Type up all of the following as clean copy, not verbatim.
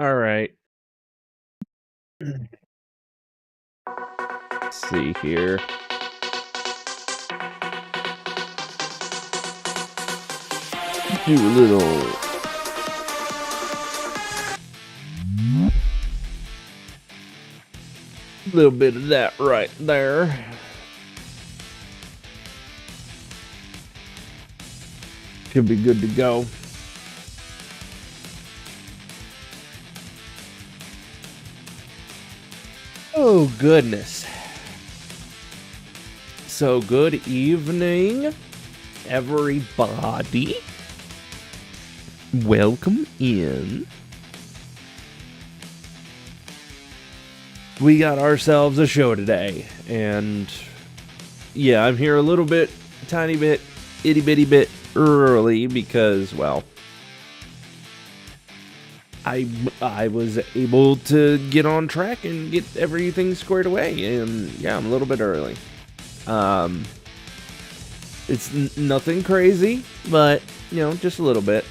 All right. Let's see here. Do a little bit of that right there. Should be good to go. Oh, goodness. So, good evening, everybody. Welcome in. We got ourselves a show today, and yeah, I'm here a little bit, tiny bit, itty bitty bit early because, well, I was able to get on track and get everything squared away, and yeah, I'm a little bit early. It's nothing crazy, but, you know, just a little bit.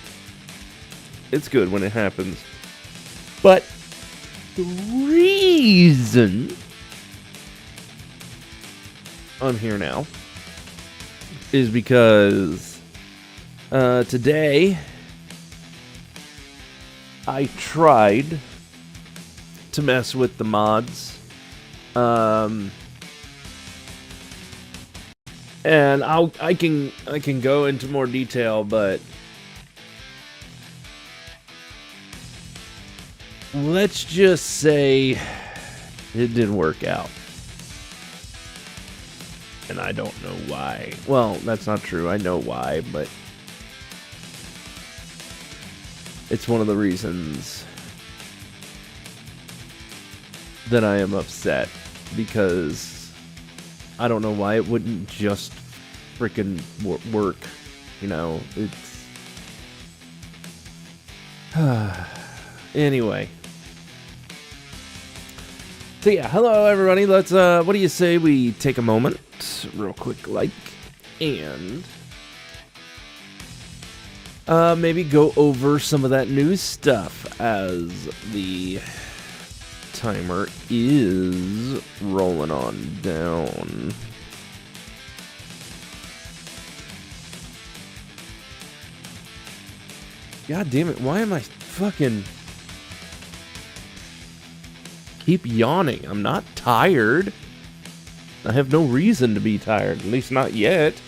It's good when it happens. But the reason I'm here now is because today I tried to mess with the mods. And I can go into more detail, but let's just say it didn't work out. And I don't know why. Well, that's not true. I know why, but it's one of the reasons that I am upset, because I don't know why it wouldn't just freaking work. You know, it's anyway. So yeah, hello everybody. Let's what do you say we take a moment real quick, like, and maybe go over some of that news stuff as the timer is rolling on down. God damn it, why am I fucking keep yawning? I'm not tired. I have no reason to be tired, at least not yet.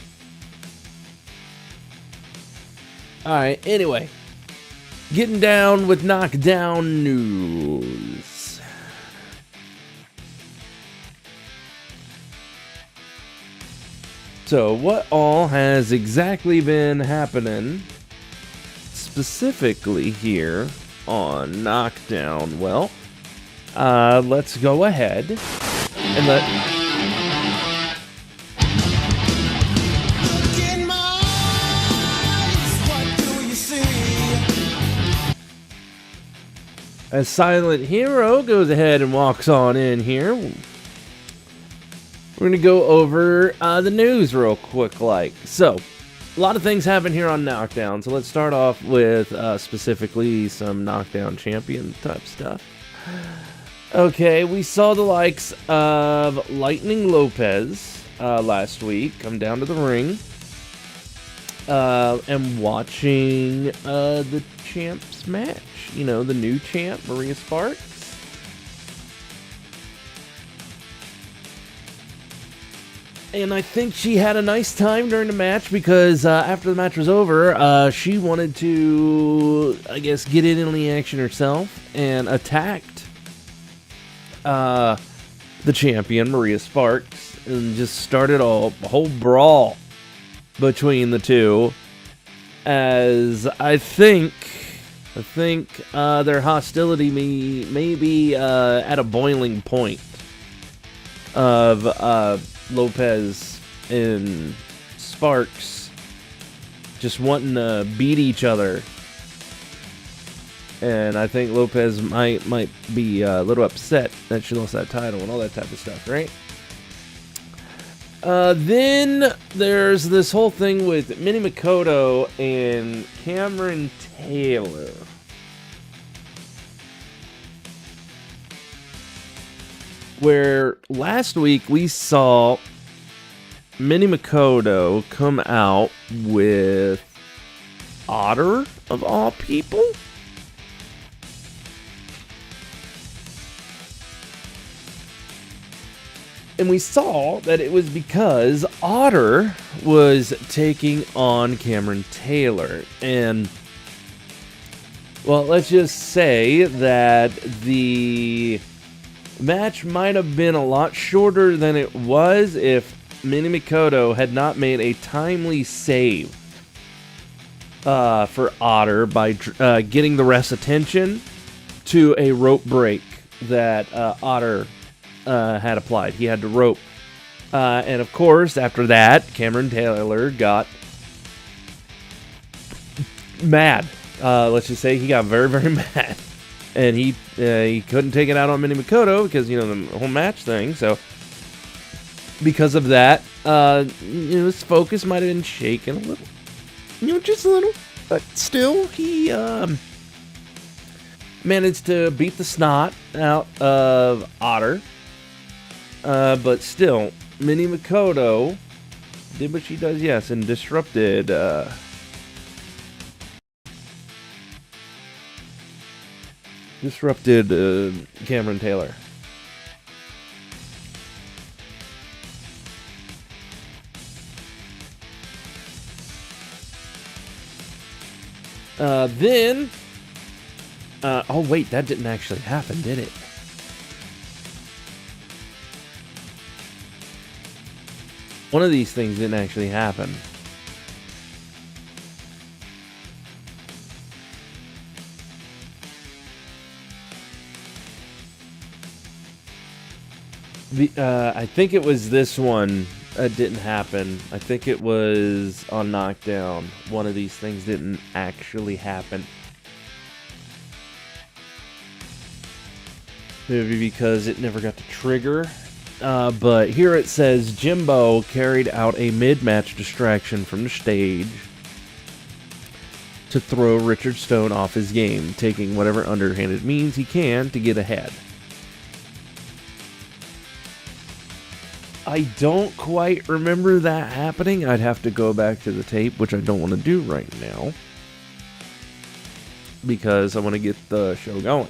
Alright, anyway. Getting down with Knockdown news. So, what all has exactly been happening specifically here on Knockdown? Well, let's go ahead and let... As Silent Hero goes ahead and walks on in here, we're going to go over the news real quick, like. So, a lot of things happen here on Knockdown, so let's start off with specifically some Knockdown champion type stuff. Okay, we saw the likes of Lightning Lopez last week come down to the ring and watching the champs match. You know, the new champ, Maria Sparks. And I think she had a nice time during the match, because after the match was over, she wanted to, I guess, get in on the action herself and attacked the champion, Maria Sparks, and just started a whole brawl between the two, as I think their hostility may be at a boiling point of Lopez and Sparks just wanting to beat each other. And I think Lopez might be a little upset that she lost that title and all that type of stuff, right? Then there's this whole thing with Minnie Makoto and Cameron Taylor. where last week we saw Mini Makoto come out with Otter, of all people. And we saw that it was because Otter was taking on Cameron Taylor. And, well, let's just say that the match might have been a lot shorter than it was if Mini Makoto had not made a timely save for Otter by getting the ref's attention to a rope break that Otter had applied. He had to rope. And of course, after that, Cameron Taylor got mad. Let's just say he got very, very mad. And he couldn't take it out on Mini Makoto because, you know, the whole match thing. So, because of that, his focus might have been shaken a little. Just a little. But still, he managed to beat the snot out of Otter. But still, Mini Makoto did what she does, yes, and disrupted Cameron Taylor. Then, oh wait, that didn't actually happen, did it? One of these things didn't actually happen. I think it was this one that didn't happen. I think it was on Knockdown. One of these things didn't actually happen. Maybe because it never got to trigger. But here it says Jimbo carried out a mid-match distraction from the stage to throw Richard Stone off his game, taking whatever underhanded means he can to get ahead. I don't quite remember that happening. I'd have to go back to the tape, which I don't want to do right now, because I want to get the show going.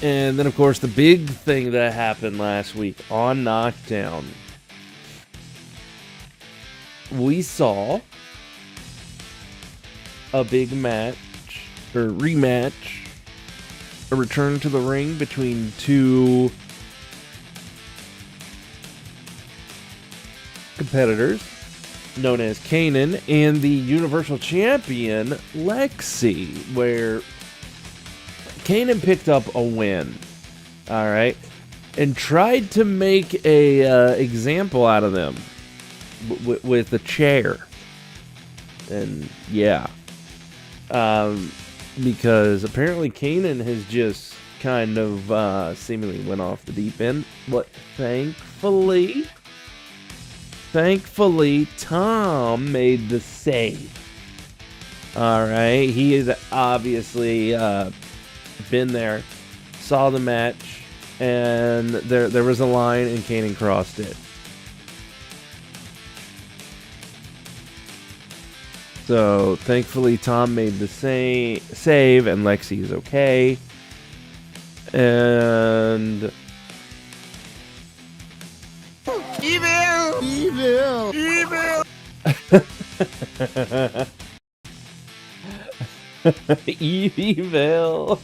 And then, of course, the big thing that happened last week on Knockdown, we saw a big match, or rematch, a return to the ring between two competitors known as Kanan and the Universal Champion Lexi, where Kanan picked up a win, alright, and tried to make a example out of them with a chair. And yeah, because apparently Kanan has just kind of seemingly went off the deep end, but thankfully Tom made the save. Alright, he is obviously been there, saw the match, and there was a line and Kanan crossed it. So thankfully Tom made the save and Lexi is okay. And evil evil.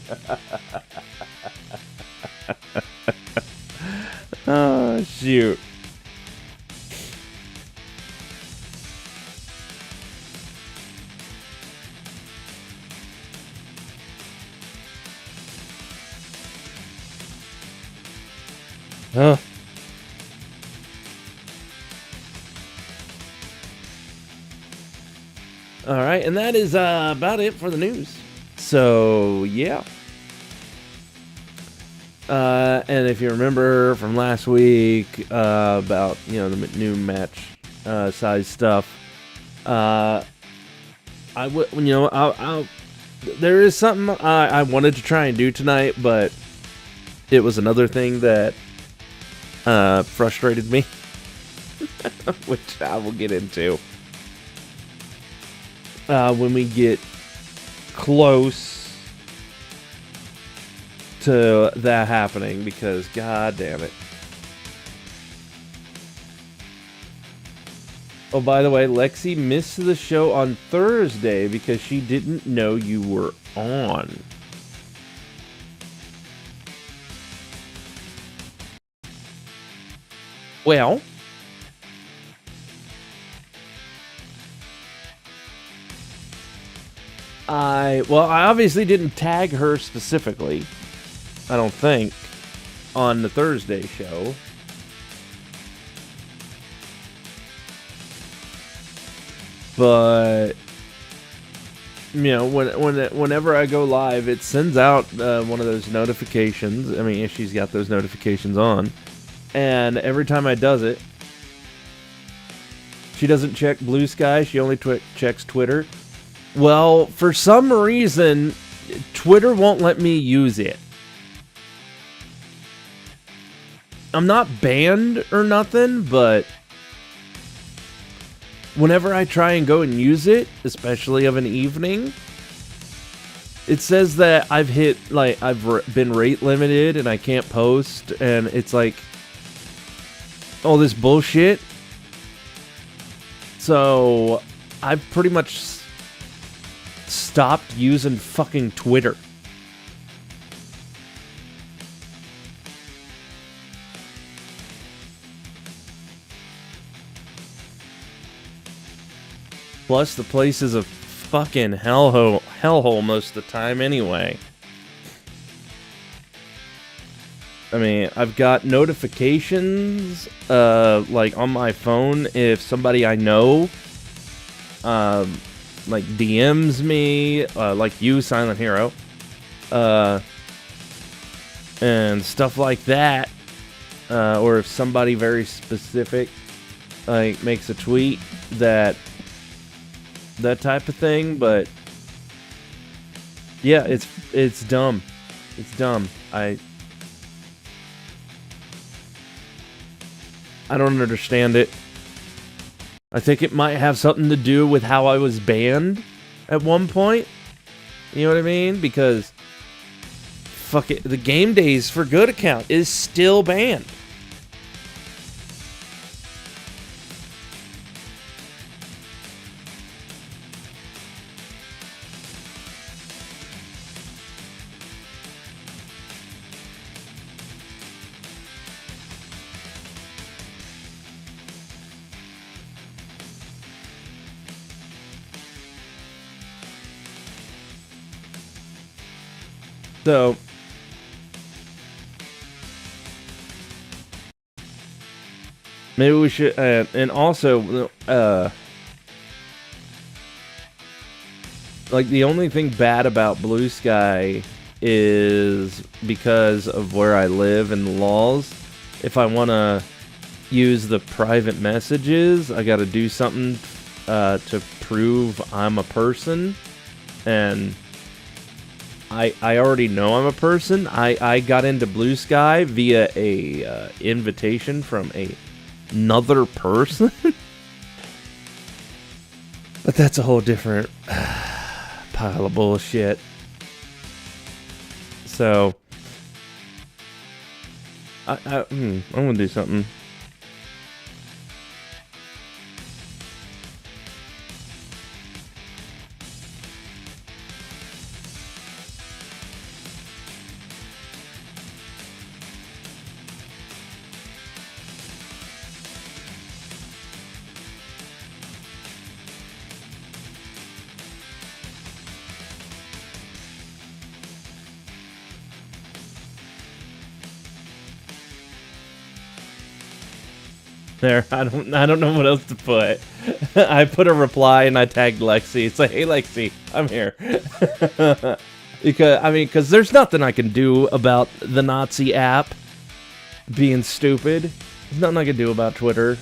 Oh shoot. Huh. All right, and that is about it for the news. So, yeah. And if you remember from last week about, the new match size stuff, there is something I wanted to try and do tonight, but it was another thing that frustrated me, which I will get into when we get close to that happening, because god damn it. Oh, by the way, Lexi missed the show on Thursday because she didn't know you were on. Well, I obviously didn't tag her specifically, I don't think, on the Thursday show. But you know, whenever I go live, it sends out one of those notifications. I mean, if she's got those notifications on, and every time I does it, she doesn't check Blue Sky. She only checks Twitter. Well, for some reason, Twitter won't let me use it. I'm not banned or nothing, but whenever I try and go and use it, especially of an evening, it says that I've been rate limited and I can't post, and it's like all this bullshit. So I've pretty much stopped using fucking Twitter. Plus, the place is a fucking hellhole most of the time anyway. I mean, I've got notifications, like, on my phone if somebody I know, like, DMs me, like you, Silent Hero, and stuff like that, or if somebody very specific, like, makes a tweet that type of thing. But yeah, it's dumb. It's dumb. I don't understand it. I think it might have something to do with how I was banned at one point. You know what I mean? Because fuck it, the Game Days for Good account is still banned. So maybe we should, and also, like, the only thing bad about Blue Sky is because of where I live and the laws. If I want to use the private messages, I got to do something to prove I'm a person, and I already know I'm a person. I got into Blue Sky via a invitation from another person. But that's a whole different pile of bullshit. So I'm gonna do something. There, I don't know what else to put. I put a reply and I tagged Lexi. It's like, hey Lexi, I'm here. because there's nothing I can do about the Nazi app being stupid. There's nothing I can do about Twitter.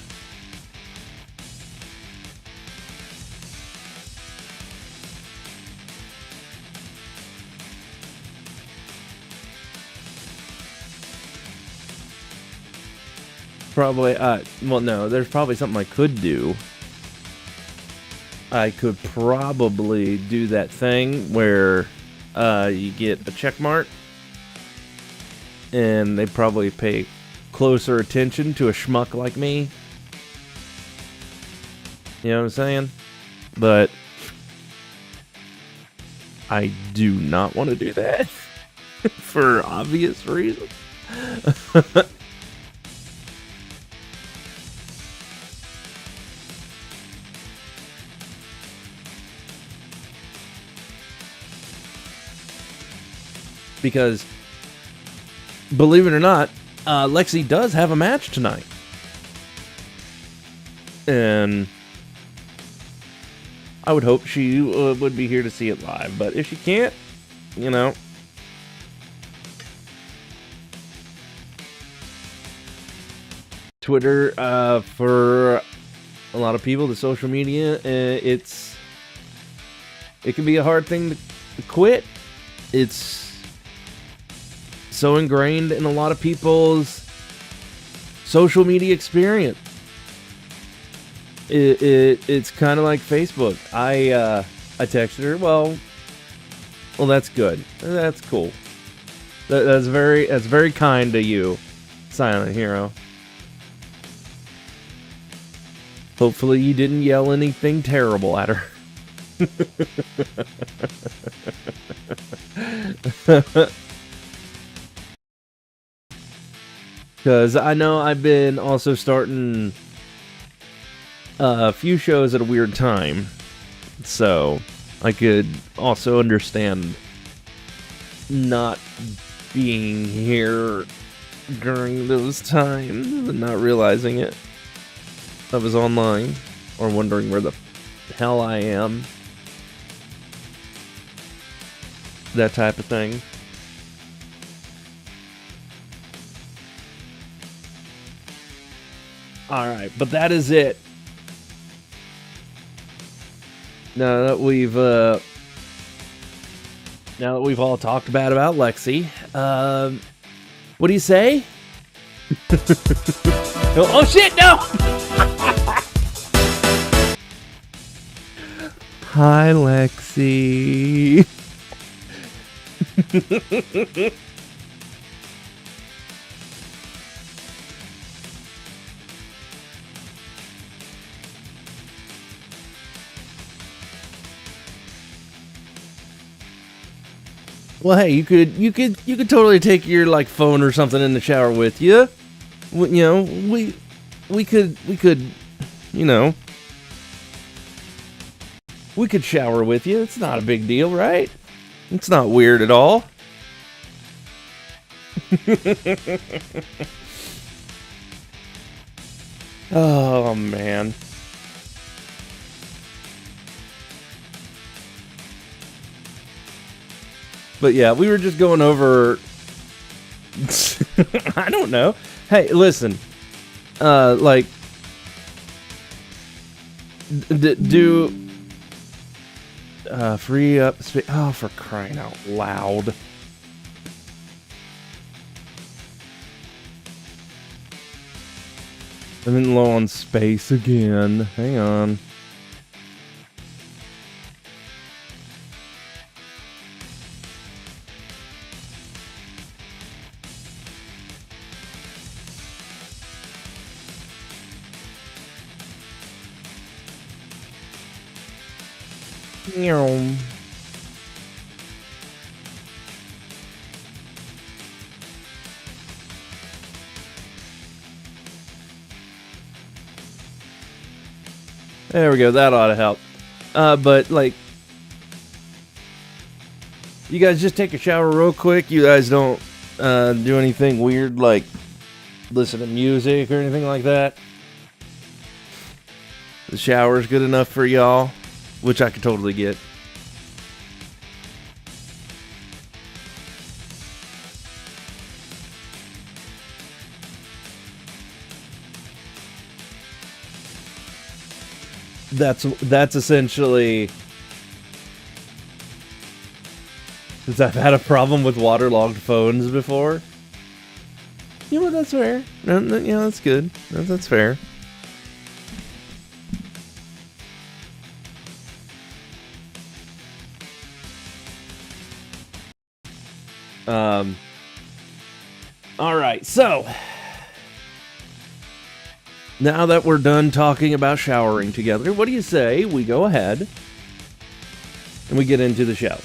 probably, well, no, there's probably something I could do. I could probably do that thing where you get a check mark, and they probably pay closer attention to a schmuck like me. You know what I'm saying? But I do not want to do that for obvious reasons. Because, believe it or not, Lexi does have a match tonight. And I would hope she would be here to see it live. But if she can't, you know. Twitter, for a lot of people, the social media, it can be a hard thing to quit. It's so ingrained in a lot of people's social media experience. It's kind of like Facebook. I texted her. Well, that's good. That's cool. That's very kind of you, Silent Hero. Hopefully you didn't yell anything terrible at her. Because I know I've been also starting a few shows at a weird time. So I could also understand not being here during those times and not realizing it. I was online or wondering where the hell I am. That type of thing. Alright, but that is it. Now that we've all talked bad about Lexi, what do you say? Oh shit, no! Hi, Lexi. Well, hey, you could totally take your like phone or something in the shower with you. You know, we could, you know, we could shower with you. It's not a big deal, right? It's not weird at all. Oh man. But yeah, we were just going over. I don't know. Hey, listen. Like, do free up. Oh, for crying out loud! I'm in low on space again. Hang on. There we go. That ought to help. But like, you guys just take a shower real quick. You guys don't do anything weird like listen to music or anything like that. The shower's good enough for y'all, which I could totally get. That's essentially, because I've had a problem with waterlogged phones before. You know what that's fair. Yeah, that's good. That's fair. All right, so now that we're done talking about showering together, what do you say we go ahead and we get into the show?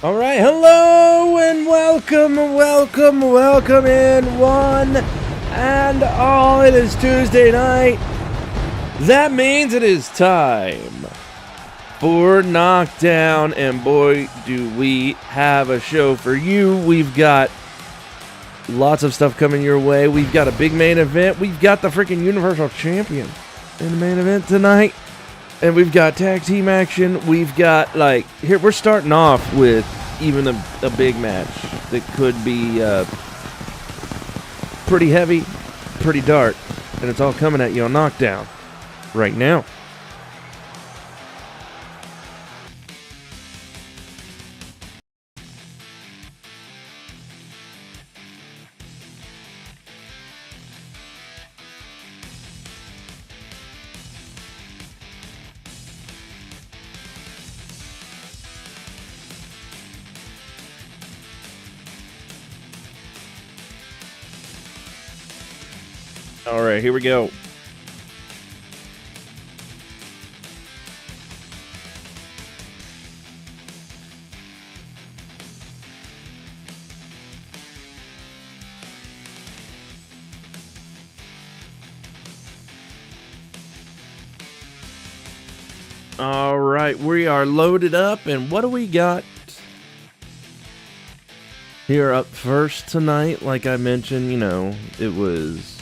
All right, hello and welcome in one and all. It is Tuesday night. That means it is time for Knockdown, and boy, do we have a show for you. We've got lots of stuff coming your way. We've got a big main event. We've got the freaking Universal Champion in the main event tonight. And we've got tag team action. We've got, here, we're starting off with even a big match that could be pretty heavy, pretty dark. And it's all coming at you on Knockdown right now. All right, here we go. All right, we are loaded up, and what do we got here up first tonight? Like I mentioned, it was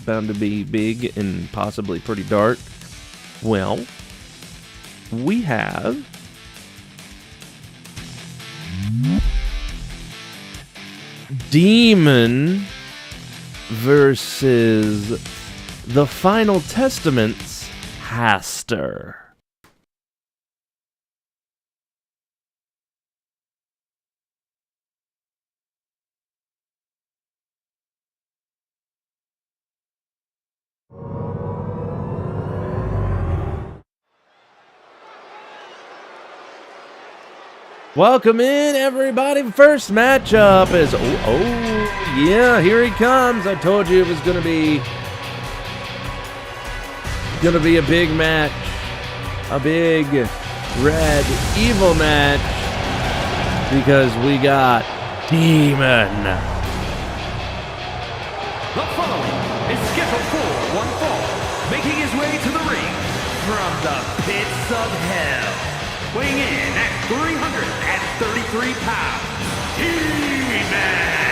bound to be big and possibly pretty dark. Well, we have Demon versus the Final Testament's Haster. Welcome in, everybody. First matchup is... Oh, yeah, here he comes. I told you it was going to be a big match. A big, red, evil match. Because we got Demon. The following is scheduled for one fall, making his way to the ring from the pits of hell. Weighing in at 333 pounds, Demon!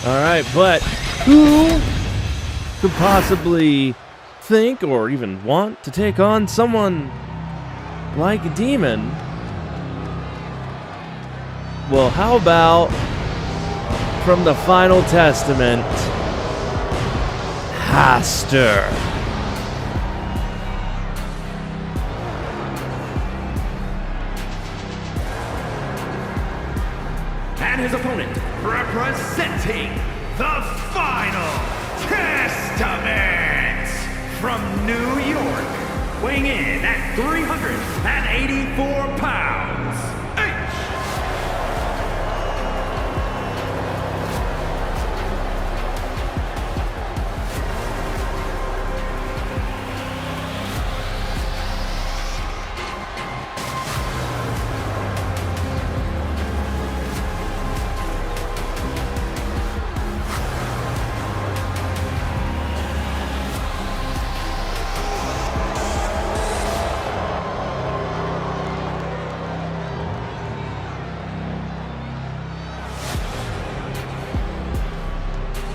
All right, but who could possibly think or even want to take on someone like a Demon? Well, how about from the Final Testament, Haster? And his opponent, representing the Final Testament from New York, weighing in at 384 pounds,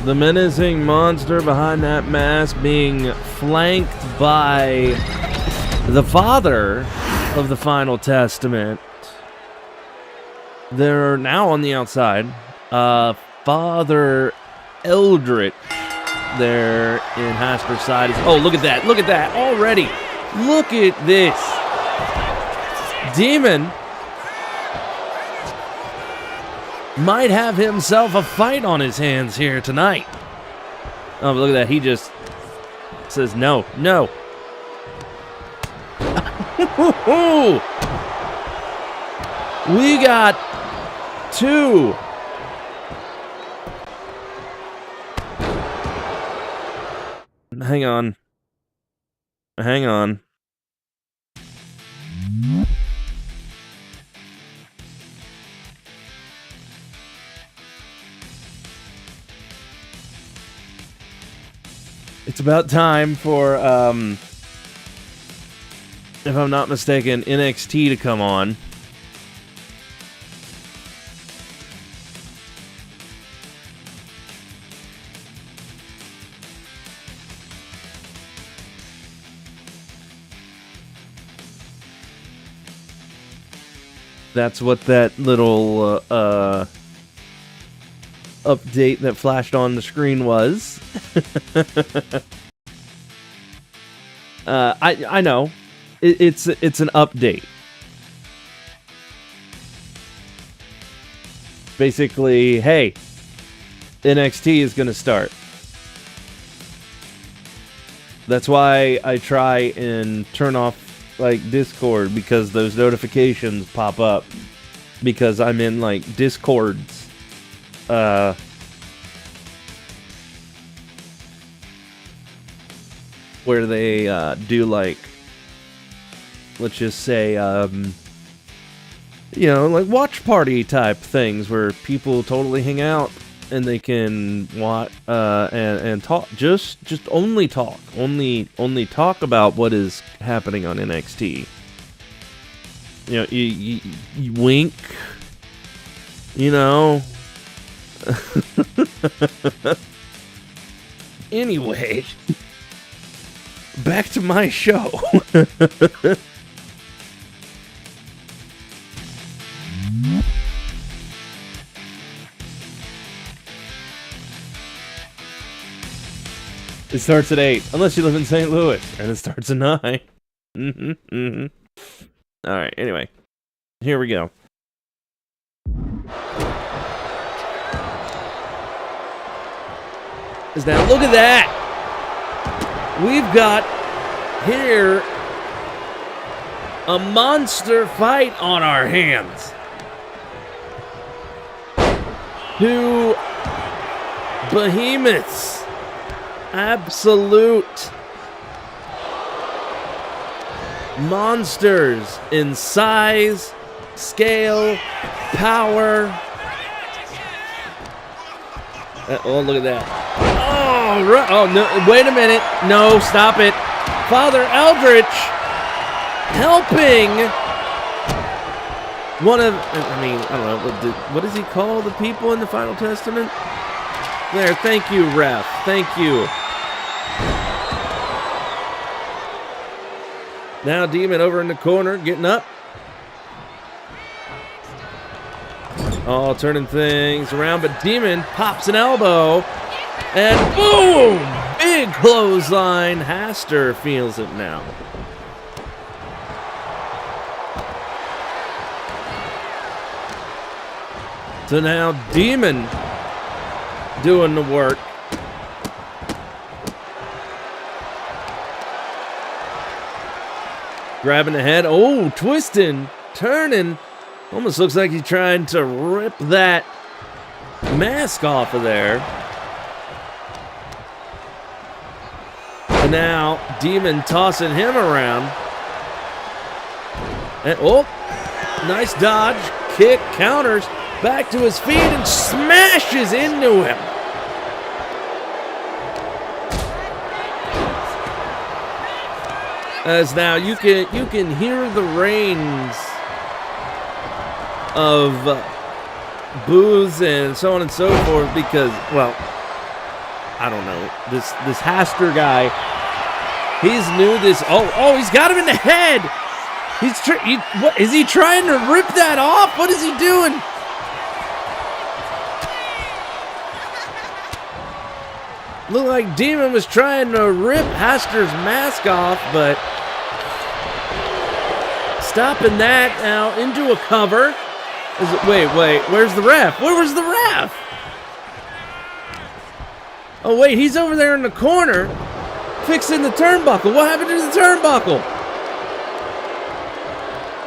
The menacing monster behind that mask being flanked by the father of the Final Testament. They're now on the outside. Father Eldritch there in Hasper's side. Oh, look at that. Look at that already. Look at this. Demon might have himself a fight on his hands here tonight. Oh, look at that. He just says no, no. We got two. Hang on. Hang on. It's about time for, if I'm not mistaken, NXT to come on. That's what that little update that flashed on the screen was. I know it's an update. Basically, hey, NXT is going to start. That's why I try and turn off like Discord, because those notifications pop up because I'm in like Discords. Where they do like, let's just say, you know, like watch party type things where people totally hang out and they can watch and talk, just only talk, only talk about what is happening on NXT. You know, you wink, you know. Anyway, back to my show. It starts at 8, unless you live in St. Louis, and it starts at 9. Alright, anyway. Here we go. Now, look at that! We've got here a monster fight on our hands. Two behemoths. Absolute monsters in size, scale, power. Oh, look at that. Oh, right. Oh, no, wait a minute. No, stop it. Father Eldritch helping one of, I mean, I don't know, what does he call the people in the Final Testament? There, thank you, ref. Thank you. Now Demon over in the corner, getting up. All turning things around, but Demon pops an elbow. And boom! Big clothesline. Haster feels it now. So now Demon doing the work. Grabbing the head. Oh, twisting, turning. Almost looks like he's trying to rip that mask off of there. And now Demon tossing him around. And oh, nice dodge, kick, counters, back to his feet and smashes into him. As now you can hear the rains of boos and so on and so forth because, well, I don't know, this Haster guy, he's new. Oh, he's got him in the head. What is he trying to rip that off? What is he doing? Looked like Demon was trying to rip Haster's mask off, but stopping that now into a cover. Wait, where's the ref? Where was the ref? Oh wait, he's over there in the corner fixing the turnbuckle. What happened to the turnbuckle?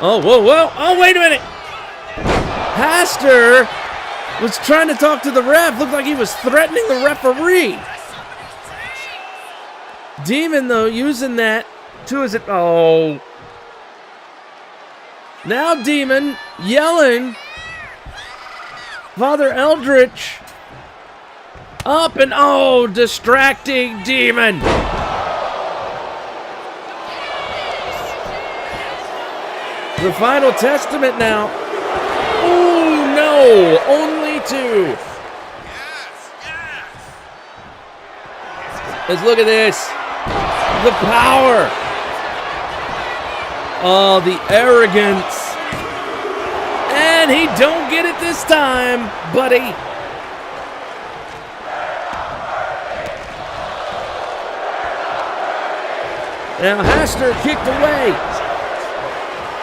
Oh, whoa. Oh, wait a minute. Haster was trying to talk to the ref. Looked like he was threatening the referee. Demon, though, using that to his... Oh. Now Demon yelling. Father Eldritch up and oh, distracting Demon. The final testament now. Oh no, only two. Let's look at this. The power. Oh, the arrogance. And he don't get it this time, buddy. Now Haster kicked away.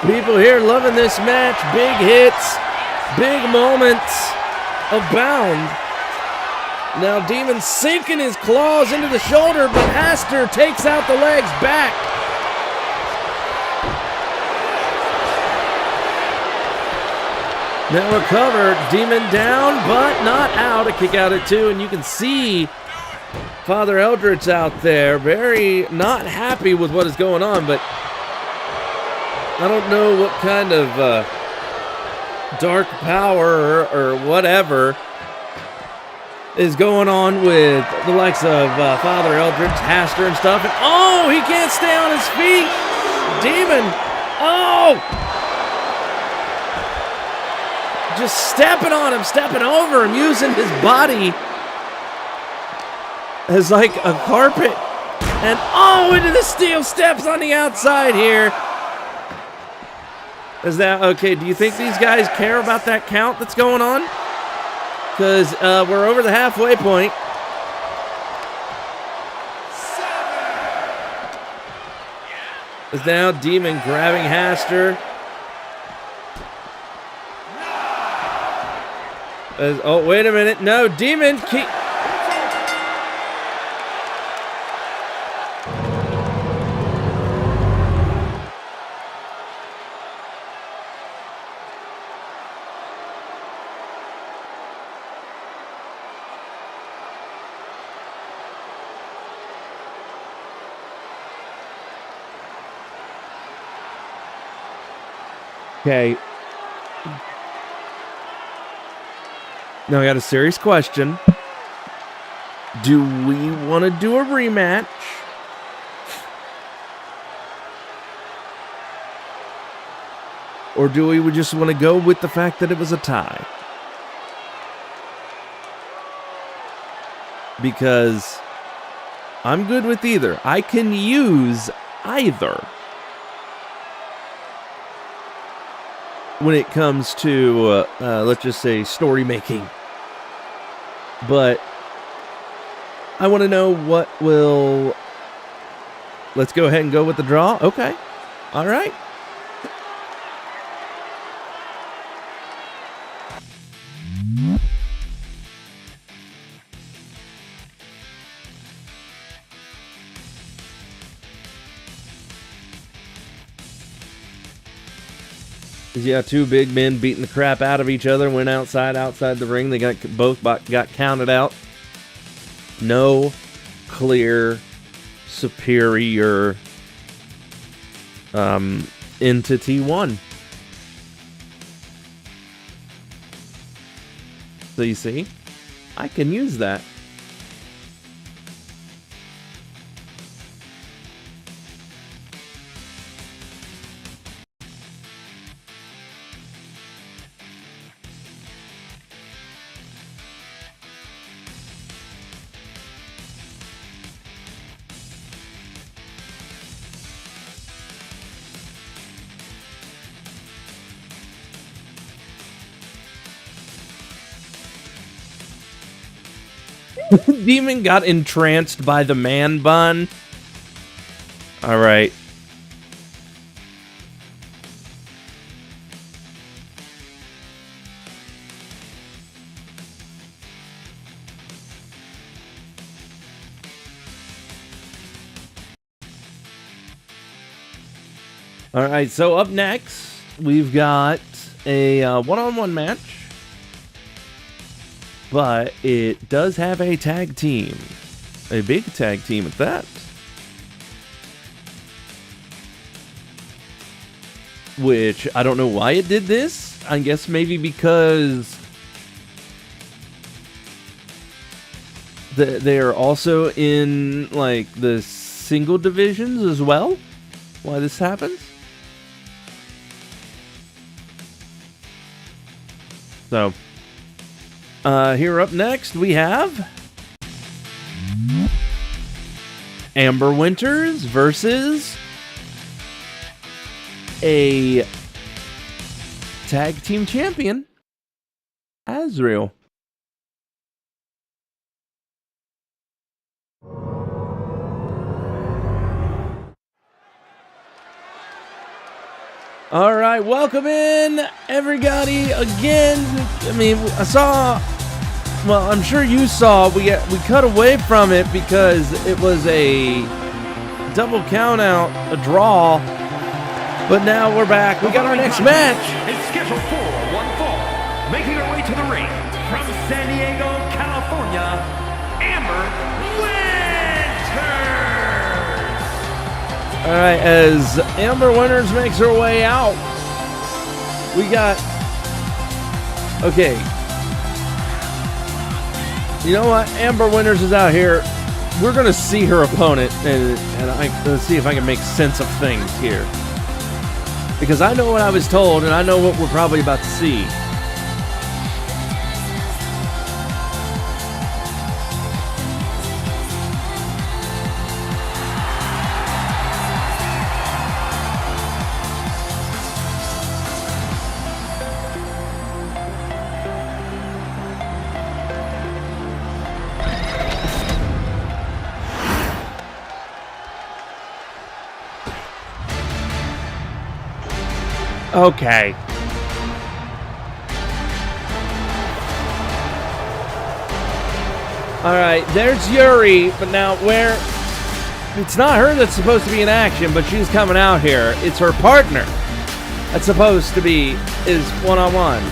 People here loving this match. Big hits, big moments abound. Now Demon sinking his claws into the shoulder, but Haster takes out the legs back. Now recovered, Demon down, but not out. A kick out at two, and you can see Father Eldritch out there, very not happy with what is going on, but I don't know what kind of dark power or whatever is going on with the likes of Father Eldritch, Haster, and stuff. And oh, he can't stay on his feet. Demon, oh! Just stepping on him, stepping over him, using his body as like a carpet. And oh, into the steel steps on the outside here. Is that okay? Do you think these guys care about that count that's going on? Because we're over the halfway point. Is now Demon grabbing Haster. Oh, wait a minute. No, Demon keep... Okay. Now I got a serious question. Do we want to do a rematch? Or do we just want to go with the fact that it was a tie? Because I'm good with either. I can use either when it comes to, let's just say, story making. But I want to know what will... Let's go ahead and go with the draw. Okay. All right. Yeah, two big men beating the crap out of each other. Went outside the ring. They both got counted out. No clear superior entity won. So you see, I can use that. Demon got entranced by the man bun. All right. All right, so up next, we've got a one-on-one match. But it does have a tag team. A big tag team at that. Which, I don't know why it did this. I guess maybe because they are also in, like, the single divisions as well. Why this happens. So... here up next, we have Amber Winters versus a tag team champion, Azrael. All right, welcome in, everybody, again. I mean, well, I'm sure you saw, we cut away from it because it was a double count out, a draw. But now we're back. We got our next match. It's scheduled for one fall. Making her way to the ring from San Diego, California, Amber Winters. All right, as Amber Winters makes her way out, we got... Okay. You know what? Amber Winters is out here. We're going to see her opponent, and let's see if I can make sense of things here. Because I know what I was told, and I know what we're probably about to see. Okay. Alright, there's Yuri, but now where... It's not her that's supposed to be in action, but she's coming out here. It's her partner that's supposed to be is one-on-one.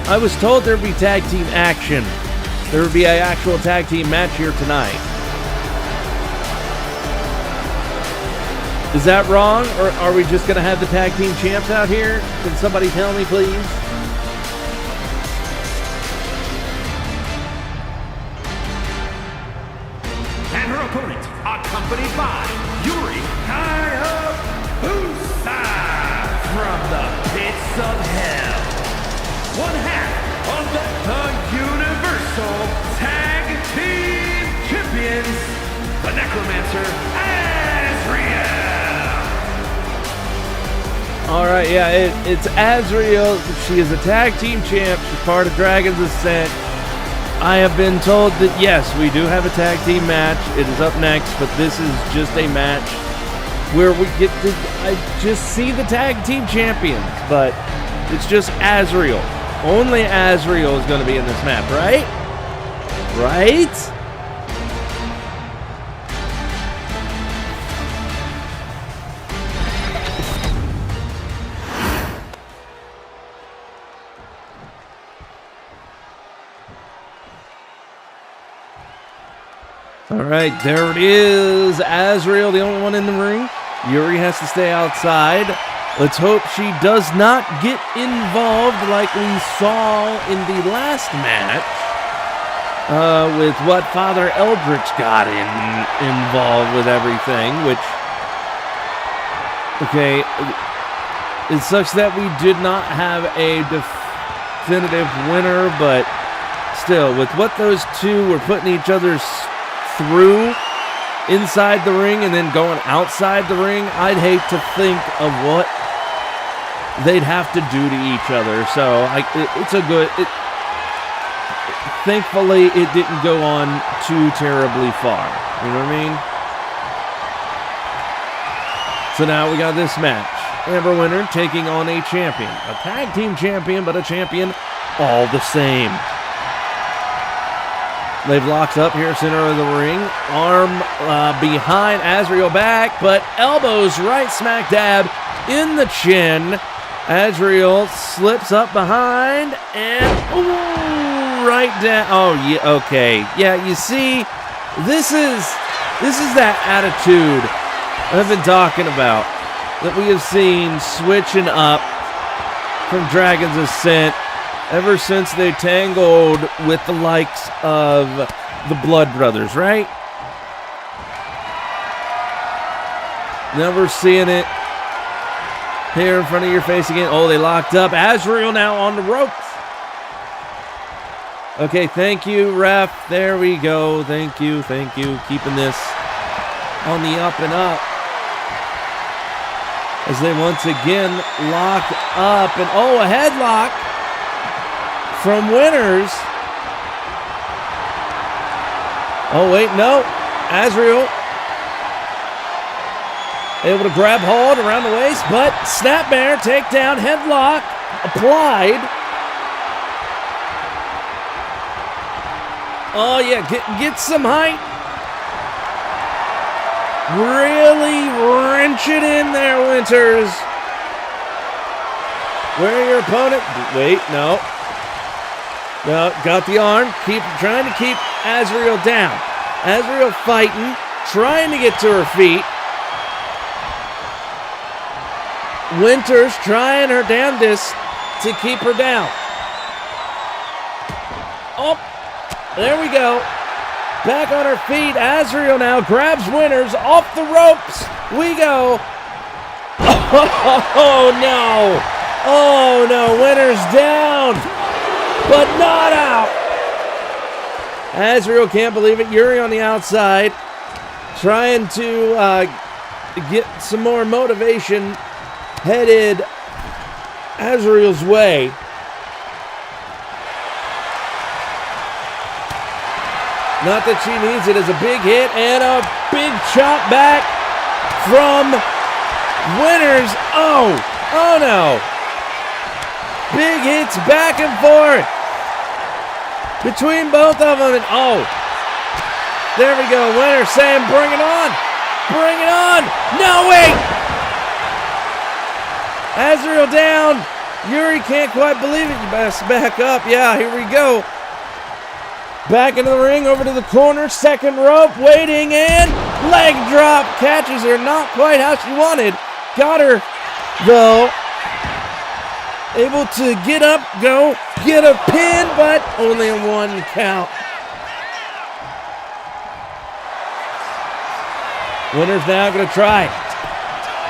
I was told there'd be tag team action. There would be an actual tag team match here tonight. Is that wrong, or are we just going to have the tag team champs out here? Can somebody tell me, please? And her opponent, accompanied by Yuri Hayabusa from the pits of hell. One half of the Universal Tag Team Champions, the Necromancer, Azrael. Alright, yeah, it's Azrael. She is a tag team champ. She's part of Dragon's Ascent. I have been told that, yes, we do have a tag team match. It is up next, but this is just a match where we get to I just see the tag team champions, but it's just Azrael. Only Azrael is going to be in this match, right? Right? All right, there it is. Azriel, the only one in the ring. Yuri has to stay outside. Let's hope she does not get involved like we saw in the last match with what Father Eldritch got involved with everything, which, okay, it sucks that we did not have a definitive winner, but still, with what those two were putting each other's through inside the ring and then going outside the ring, I'd hate to think of what they'd have to do to each other. So it's a good. Thankfully, it didn't go on too terribly far. You know what I mean? So now we got this match. Amber winner taking on a champion, a tag team champion, but a champion all the same. They've locked up here, center of the ring. Arm behind, Azriel back, but elbows right smack dab in the chin. Azriel slips up behind and right down. Oh, yeah, okay. Yeah, you see, this is that attitude I've been talking about that we have seen switching up from Dragon's Ascent ever since they tangled with the likes of the Blood Brothers, right? Now we're seeing it here in front of your face again. Oh, they locked up. Azriel now on the ropes. Okay, thank you, ref. There we go. Thank you. Keeping this on the up and up. As they once again lock up. And oh, a headlock from Winners. Oh, wait, no. Azriel able to grab hold around the waist, but snap bear, takedown, headlock applied. Oh, yeah, get some height. Really wrench it in there, Winters. Where your opponent? Wait, no. No, got the arm. Trying to keep Azriel down. Azriel fighting, trying to get to her feet. Winters trying her damnedest to keep her down. Oh, there we go. Back on her feet. Azriel now grabs Winters off the ropes. We go. Oh, no. Oh, no. Winters down, but not out. Azriel can't believe it. Yuri on the outside, trying to get some more motivation headed Azriel's way. Not that she needs it as a big hit and a big chop back from Winters. Oh no. Big hits back and forth between both of them. And oh, there we go. Winters saying, bring it on. Bring it on. No, wait. Azriel down. Yuri can't quite believe it. You best back up. Yeah, here we go. Back into the ring, over to the corner, second rope, waiting, and leg drop. Catches her, not quite how she wanted. Got her, though. Able to get up, go, get a pin, but only a one count. Winner's now going to try.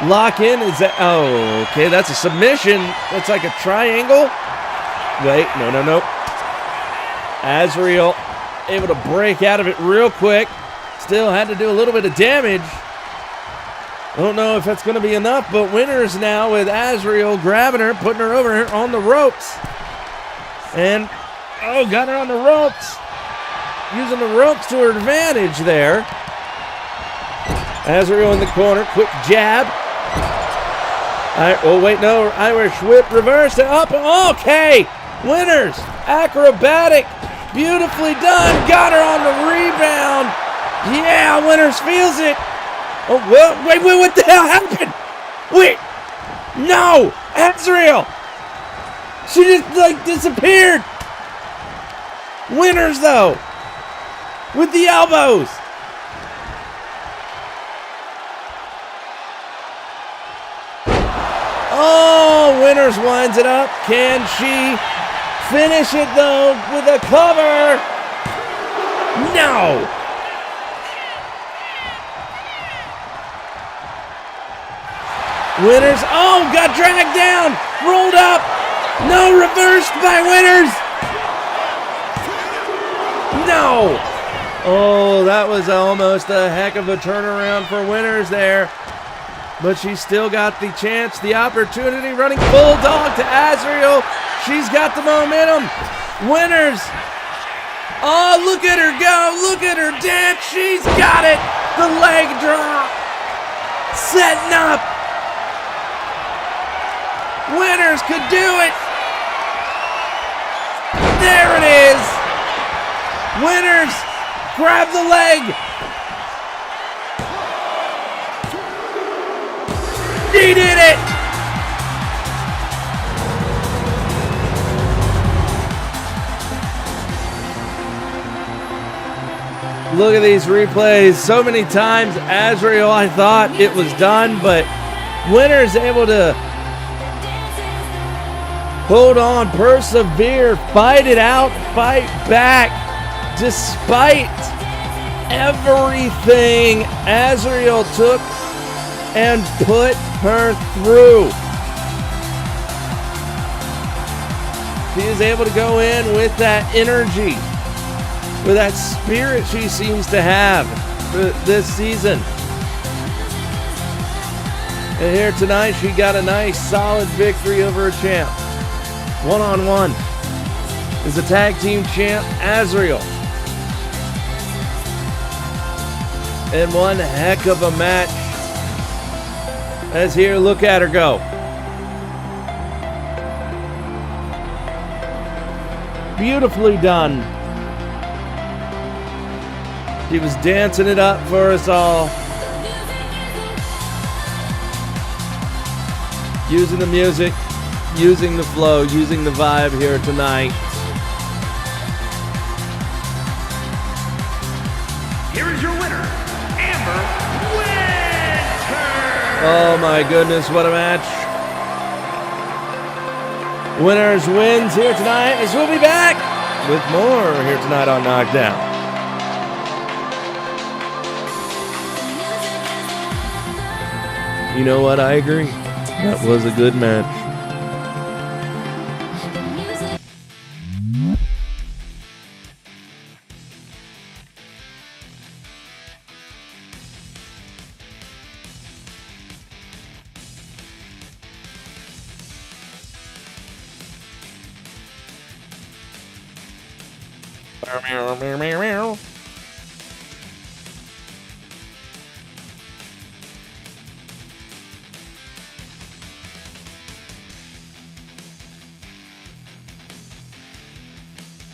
Lock in, is that, oh, okay, that's a submission. That's like a triangle. Wait, no. Azriel able to break out of it real quick. Still had to do a little bit of damage. Don't know if that's going to be enough, but Winters now with Azriel grabbing her, putting her over on the ropes. And, oh, got her on the ropes. Using the ropes to her advantage there. Azriel in the corner, quick jab. Oh, wait, no, Irish whip, reverse, up, okay. Winters, acrobatic, beautifully done, got her on the rebound. Yeah, Winters feels it. Oh, well, wait, what the hell happened? Wait, no, Azriel. She just, like, disappeared. Winters, though, with the elbows. Winners winds it up. Can she finish it though with a cover? No! Winners, oh, got dragged down, rolled up. No, reversed by Winners. No! Oh, that was almost a heck of a turnaround for Winners there. But she's still got the chance, the opportunity, running bulldog to Azriel. She's got the momentum. Winners. Oh, look at her go. Look at her dance. She's got it. The leg drop. Setting up. Winners could do it. There it is. Winners. Grab the leg. He did it! Look at these replays. So many times, Azriel, I thought it was done, but Winners able to hold on, persevere, fight it out, fight back, despite everything Azriel took and put her through. She is able to go in with that energy, with that spirit she seems to have this season. And here tonight, she got a nice, solid victory over a champ. One-on-one is the tag team champ, Azriel. And one heck of a match. As here, look at her go. Beautifully done. She was dancing it up for us all. Using the music, using the flow, using the vibe here tonight. Here is your winner, Amber. Oh my goodness, what a match. Winners wins here tonight, as we'll be back with more here tonight on Knockdown. You know what? I agree. That was a good match.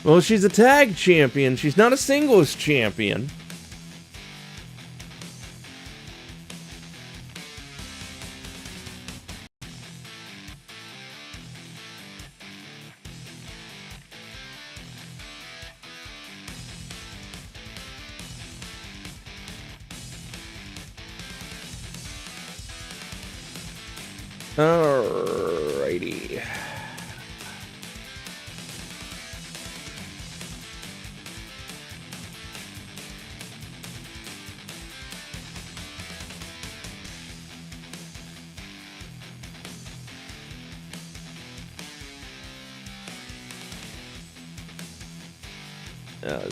Well, she's a tag champion. She's not a singles champion. Alrighty.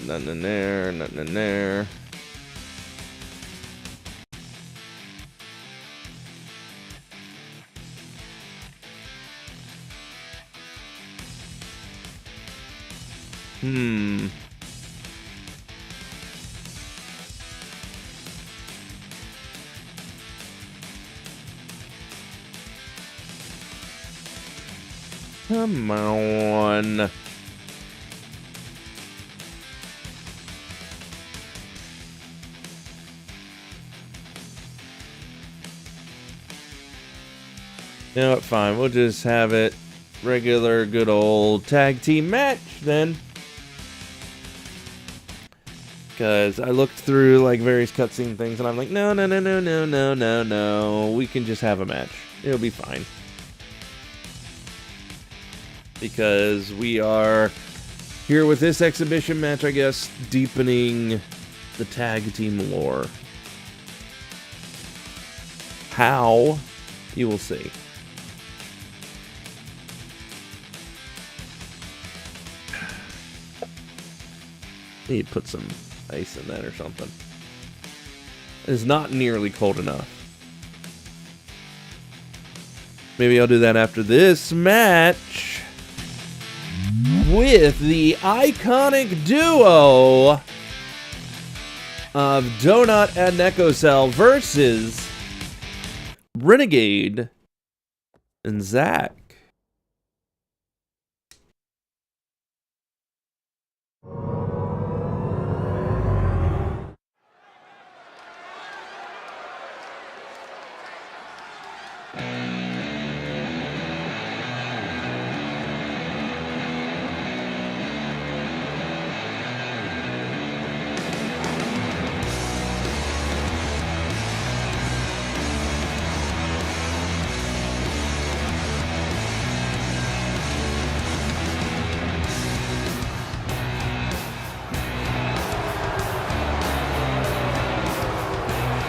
Nothing in there, nothing in there. Come on. You know what, fine. We'll just have it regular, good old tag team match then. Because I looked through like various cutscene things and I'm like, no. We can just have a match. It'll be fine. because we are here with this exhibition match, I guess, deepening the tag team lore. How? You will see. Need to put some ice in that or something. It's not nearly cold enough. Maybe I'll do that after this match with the iconic duo of Donut and Necocell versus Renegade and Zach.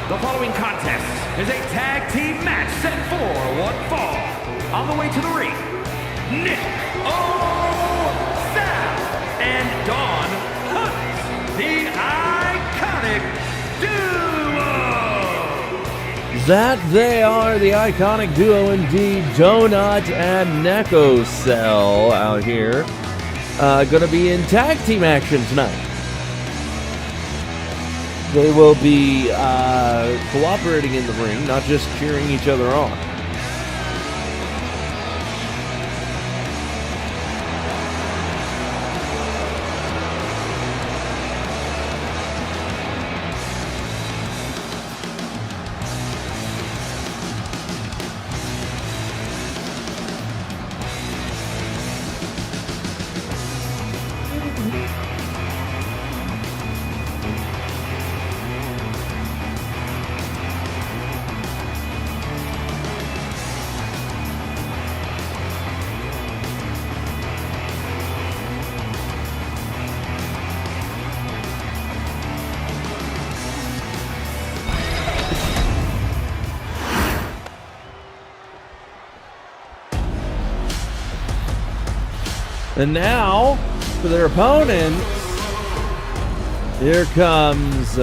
The following contest is a tag team match set for one fall. On the way to the ring, Nick Sal and Dawn Hunt, the iconic duo. That they are the iconic duo indeed, Donut and Necocell out here. Gonna be in tag team action tonight. They will be cooperating in the ring, not just cheering each other on. And now, for their opponents, here comes,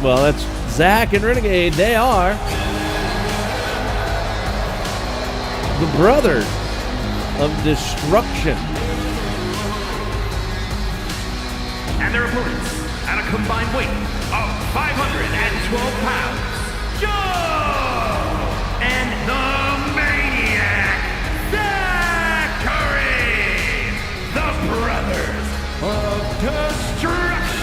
well, that's Zach and Renegade. They are the Brothers of Destruction. And their opponents, at a combined weight of 512 pounds, Joe and the Maniac, the Brothers of Destruction.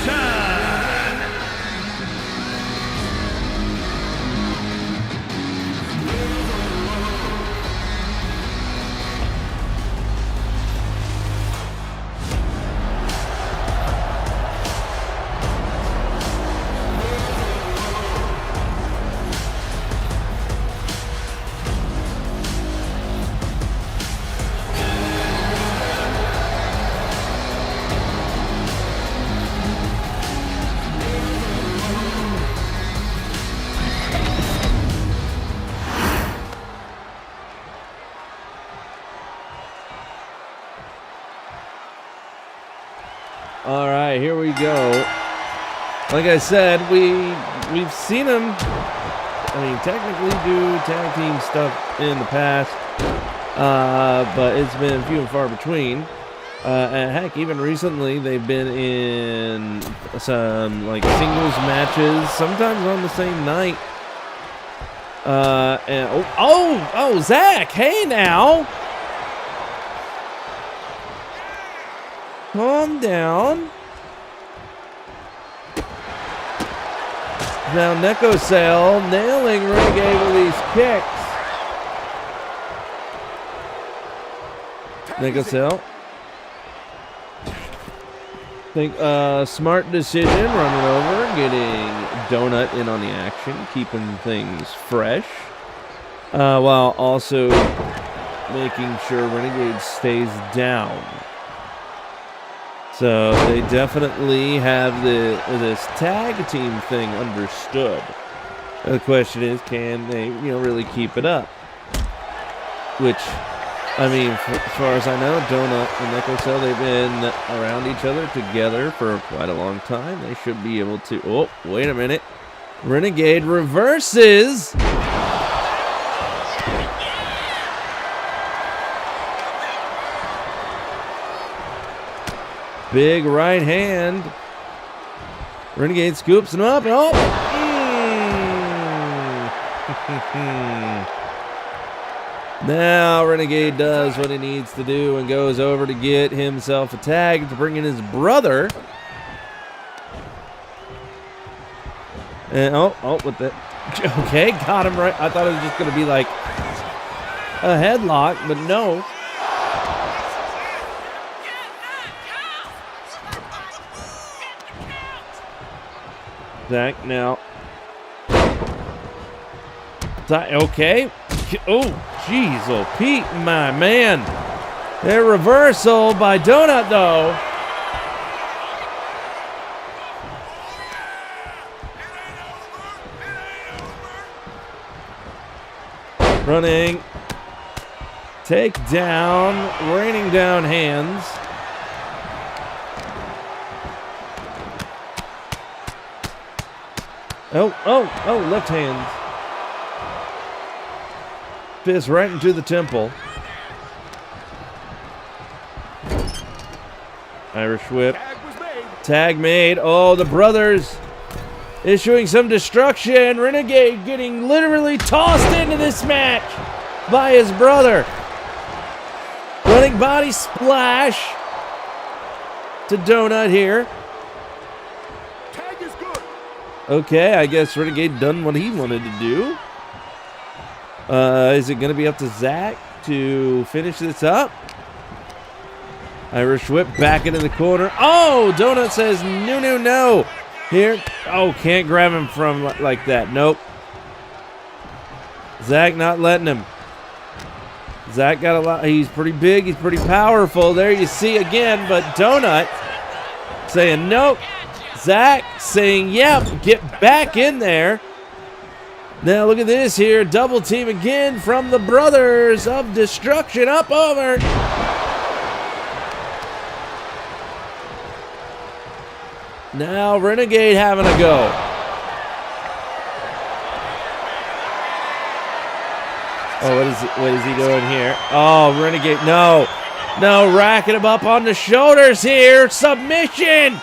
All right, here we go. Like I said, we've seen him, I mean, technically do tag team stuff in the past, but it's been few and far between. And heck, even recently, they've been in some like singles matches, sometimes on the same night. And Zach, hey now. Calm down. Now Necocell nailing Renegade with these kicks. Necocell. Think smart decision, running over, getting Donut in on the action, keeping things fresh, while also making sure Renegade stays down. So they definitely have this tag team thing understood. The question is, can they, really keep it up? Which, I mean, as far as I know, Donut and Neko Cell, they've been around each other together for quite a long time. They should be able to. Oh, wait a minute. Renegade reverses. Big right hand. Renegade scoops him up. Oh! Now Renegade does what he needs to do and goes over to get himself a tag to bring in his brother. And with that. Okay, got him right. I thought it was just going to be like a headlock, but no. Zach now. Okay. Oh, jeez. Oh, Pete, my man. Their reversal by Donut, though. Running. Take down. Raining down hands. Oh, left hand. Fist right into the temple. Irish whip. Tag made. Oh, the brothers issuing some destruction. Renegade getting literally tossed into this match by his brother. Running body splash to Donut here. Okay, I guess Renegade done what he wanted to do. Is it going to be up to Zach to finish this up? Irish whip back into the corner. Oh, Donut says no. Here. Oh, can't grab him from like that. Nope. Zach not letting him. Zach got a lot. He's pretty big. He's pretty powerful. There you see again, but Donut saying nope. Zach saying, yep, get back in there. Now look at this here. Double team again from the Brothers of Destruction up over. Now Renegade having a go. Oh, what is he doing here? Oh, Renegade, no, racking him up on the shoulders here. Submission.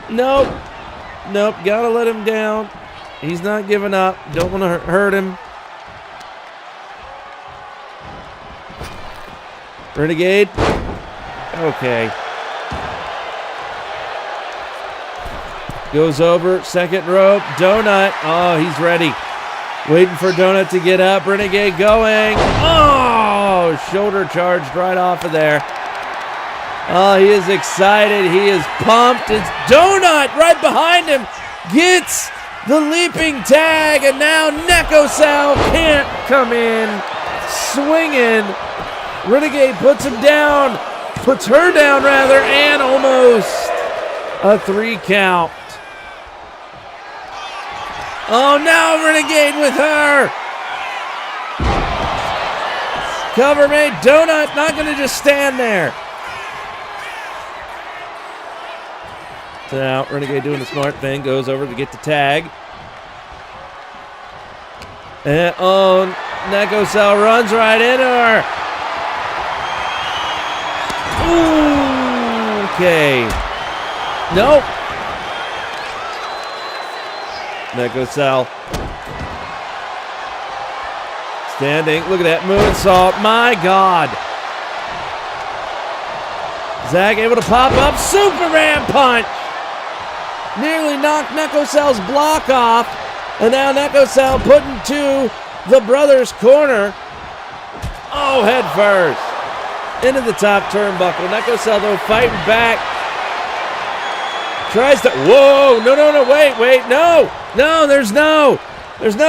Nope, gotta let him down. He's not giving up. Don't want to hurt him. Renegade. Okay. Goes over, second rope. Donut. Oh, he's ready. Waiting for Donut to get up. Renegade going. Oh, shoulder charged right off of there. Oh, he is excited. He is pumped. It's Donut right behind him. Gets the leaping tag, and now Neko Cell can't come in. Swinging. Renegade puts him down. Puts her down, rather, and almost a 3 count. Oh, now Renegade with her. Cover made. Donut not going to just stand there. So now Renegade doing the smart thing, goes over to get the tag. And oh, Neko Cell runs right into her. Ooh, okay. Nope. Neko Cell. Standing. Look at that moonsault. My God. Zach able to pop up. Superman punch. Nearly knocked Neko Cell's block off. And now Neko Cell putting to the Brothers' corner. Oh, head first. Into the top turnbuckle. Neko Cell, though, fighting back. Tries to, whoa, no, wait, no, there's no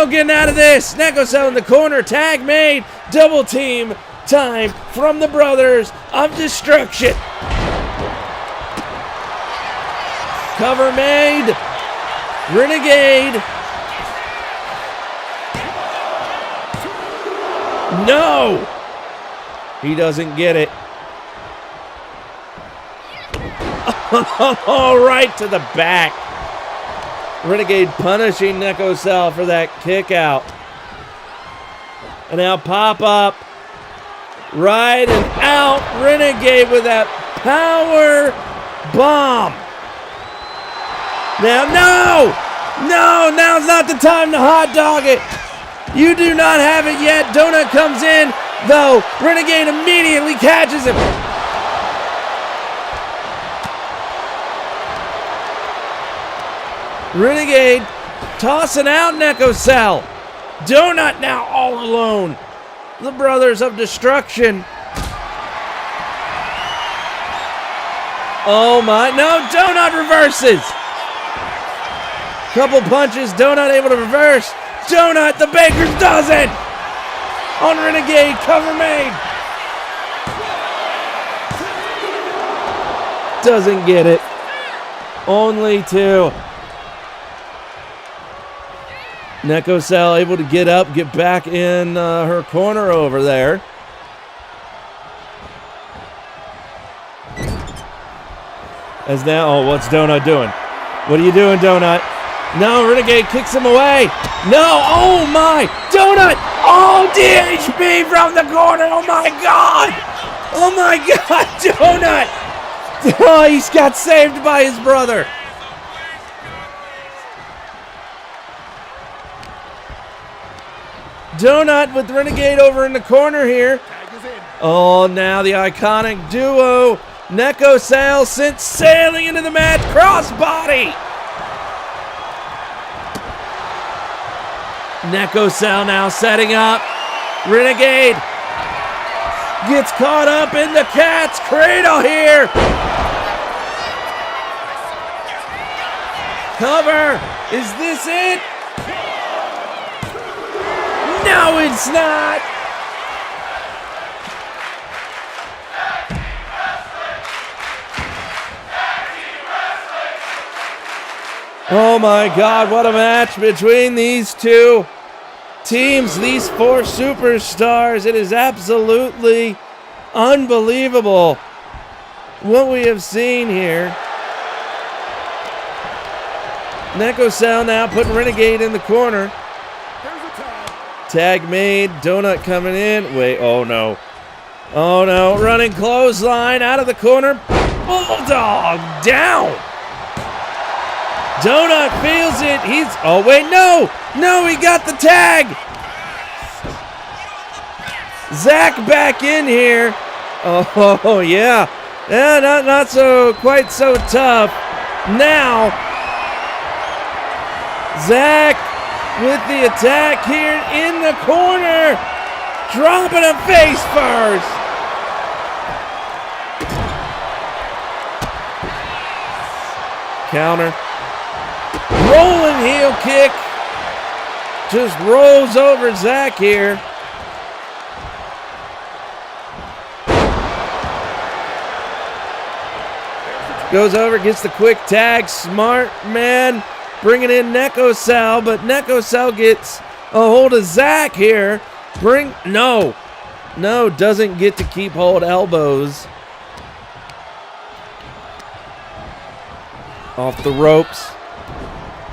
getting out of this. Neko Cell in the corner, tag made. Double team time from the Brothers of Destruction. Cover made. Renegade. No! He doesn't get it. All right to the back. Renegade punishing Neko Cell for that kick out. And now pop up. Right and out. Renegade with that power bomb. Now, no! No, now's not the time to hot dog it. You do not have it yet. Donut comes in, though. Renegade immediately catches him. Renegade tossing out Neko Cell. Donut now all alone. The Brothers of Destruction. Oh my, no, Donut reverses. Couple punches, Donut able to reverse. Donut, the Baker's dozen. On Renegade, cover made. Doesn't get it. Only two. Neko Cell able to get up, get back in her corner over there. As now, oh, what's Donut doing? What are you doing, Donut? No, Renegade kicks him away. No, oh my, Donut. Oh, DHB from the corner. Oh my God. Oh my God, Donut. Oh, he's got saved by his brother. Donut with Renegade over in the corner here. Oh, now the iconic duo. Neko Cell sent sailing into the match. Crossbody. Neko Cell now setting up. Renegade gets caught up in the cat's cradle here. Cover. Is this it? No, it's not. Oh my God, what a match between these two teams, these four superstars. It is absolutely unbelievable what we have seen here. Neko Cell now putting Renegade in the corner. Tag made, Donut coming in. Wait, oh no. Oh no, running clothesline out of the corner. Bulldog down. Donut feels it. He's, oh wait, no. No, he got the tag. Zach back in here. Oh yeah. Yeah, not so, quite so tough. Now, Zach with the attack here in the corner. Dropping him face first. Counter. Rolling heel kick. Just rolls over Zach here. Goes over, gets the quick tag. Smart man bringing in Neko Cell, but Neko Cell gets a hold of Zach here. No, doesn't get to keep hold elbows. Off the ropes.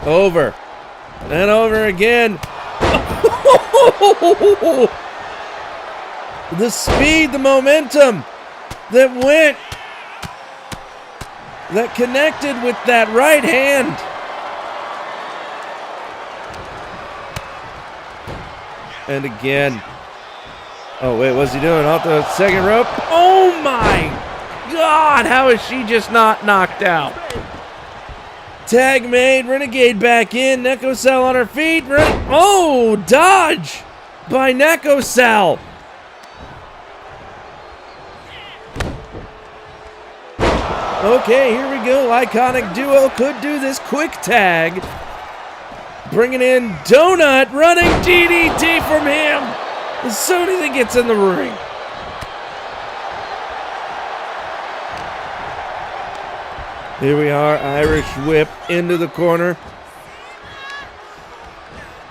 Over. And over again. The speed, the momentum that went, that connected with that right hand. And again. Oh, wait, what's he doing? Off the second rope. Oh, my God. How is she just not knocked out? Tag made. Renegade back in. Neko Cell on her feet. Oh, dodge by Neko Cell. Okay, here we go. Iconic duo could do this. Quick tag. Bringing in Donut, running DDT from him. as soon as he gets in the ring. Here we are, Irish whip into the corner.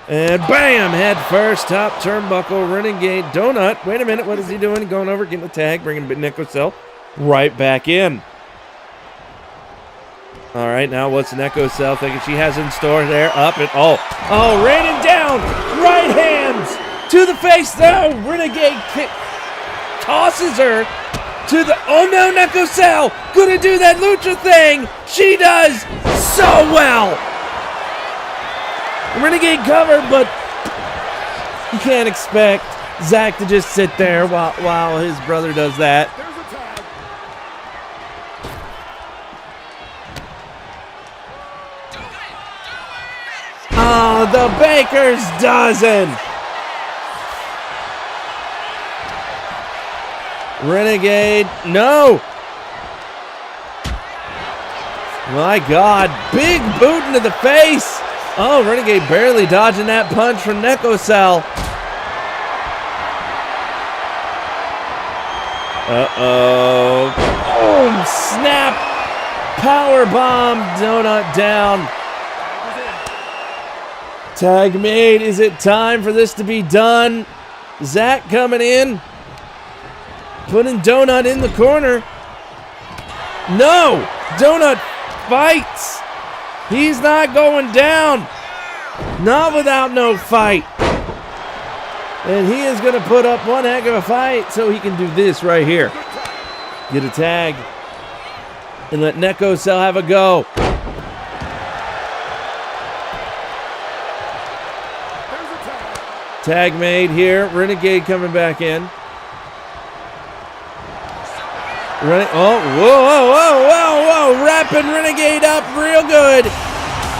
And bam, head first, top turnbuckle, Renegade Donut. Wait a minute, what is he doing? Going over, getting the tag, bringing Neko Cell right back in. All right, now what's Neko Cell thinking she has in store there? Up and raining down, right hands to the face. No, Renegade kick, tosses her to the, oh no, Neko Cell gonna do that lucha thing. She does so well. Renegade covered, but you can't expect Zach to just sit there while his brother does that. Oh, the Baker's dozen. Renegade, no. My God, big boot into the face. Oh, Renegade barely dodging that punch from Neko Cell. Uh-oh. Boom, snap. Power bomb, Donut down. Tag made. Is it time for this to be done? Zach coming in. Putting Donut in the corner. No! Donut fights. He's not going down. Not without no fight. And he is going to put up one heck of a fight so he can do this right here. Get a tag. And let Neko Cell have a go. Tag made here. Renegade coming back in. Whoa. Wrapping Renegade up real good.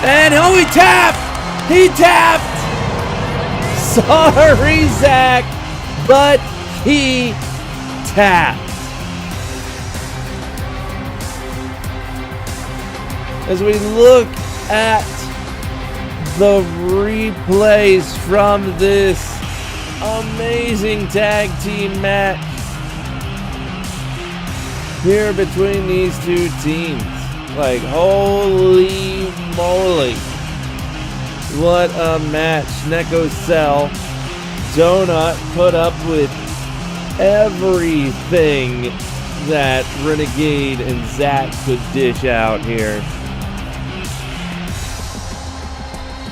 And he tapped. He tapped. Sorry, Zach, but he tapped. As we look at the replays from this amazing tag team match here between these two teams. Like, holy moly. What a match. Neko Cell, Donut put up with everything that Renegade and Zach could dish out here.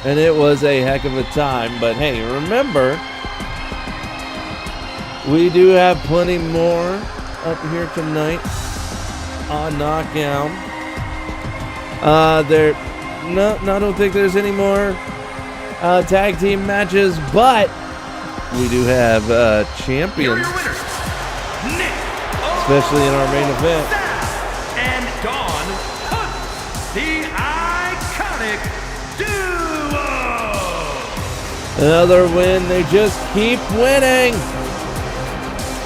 And it was a heck of a time. But hey, remember, we do have plenty more up here tonight on Knockdown. I don't think there's any more tag team matches, but we do have champions, especially in our main event. And Dawn Hunt, the iconic duo. Another win. They just keep winning.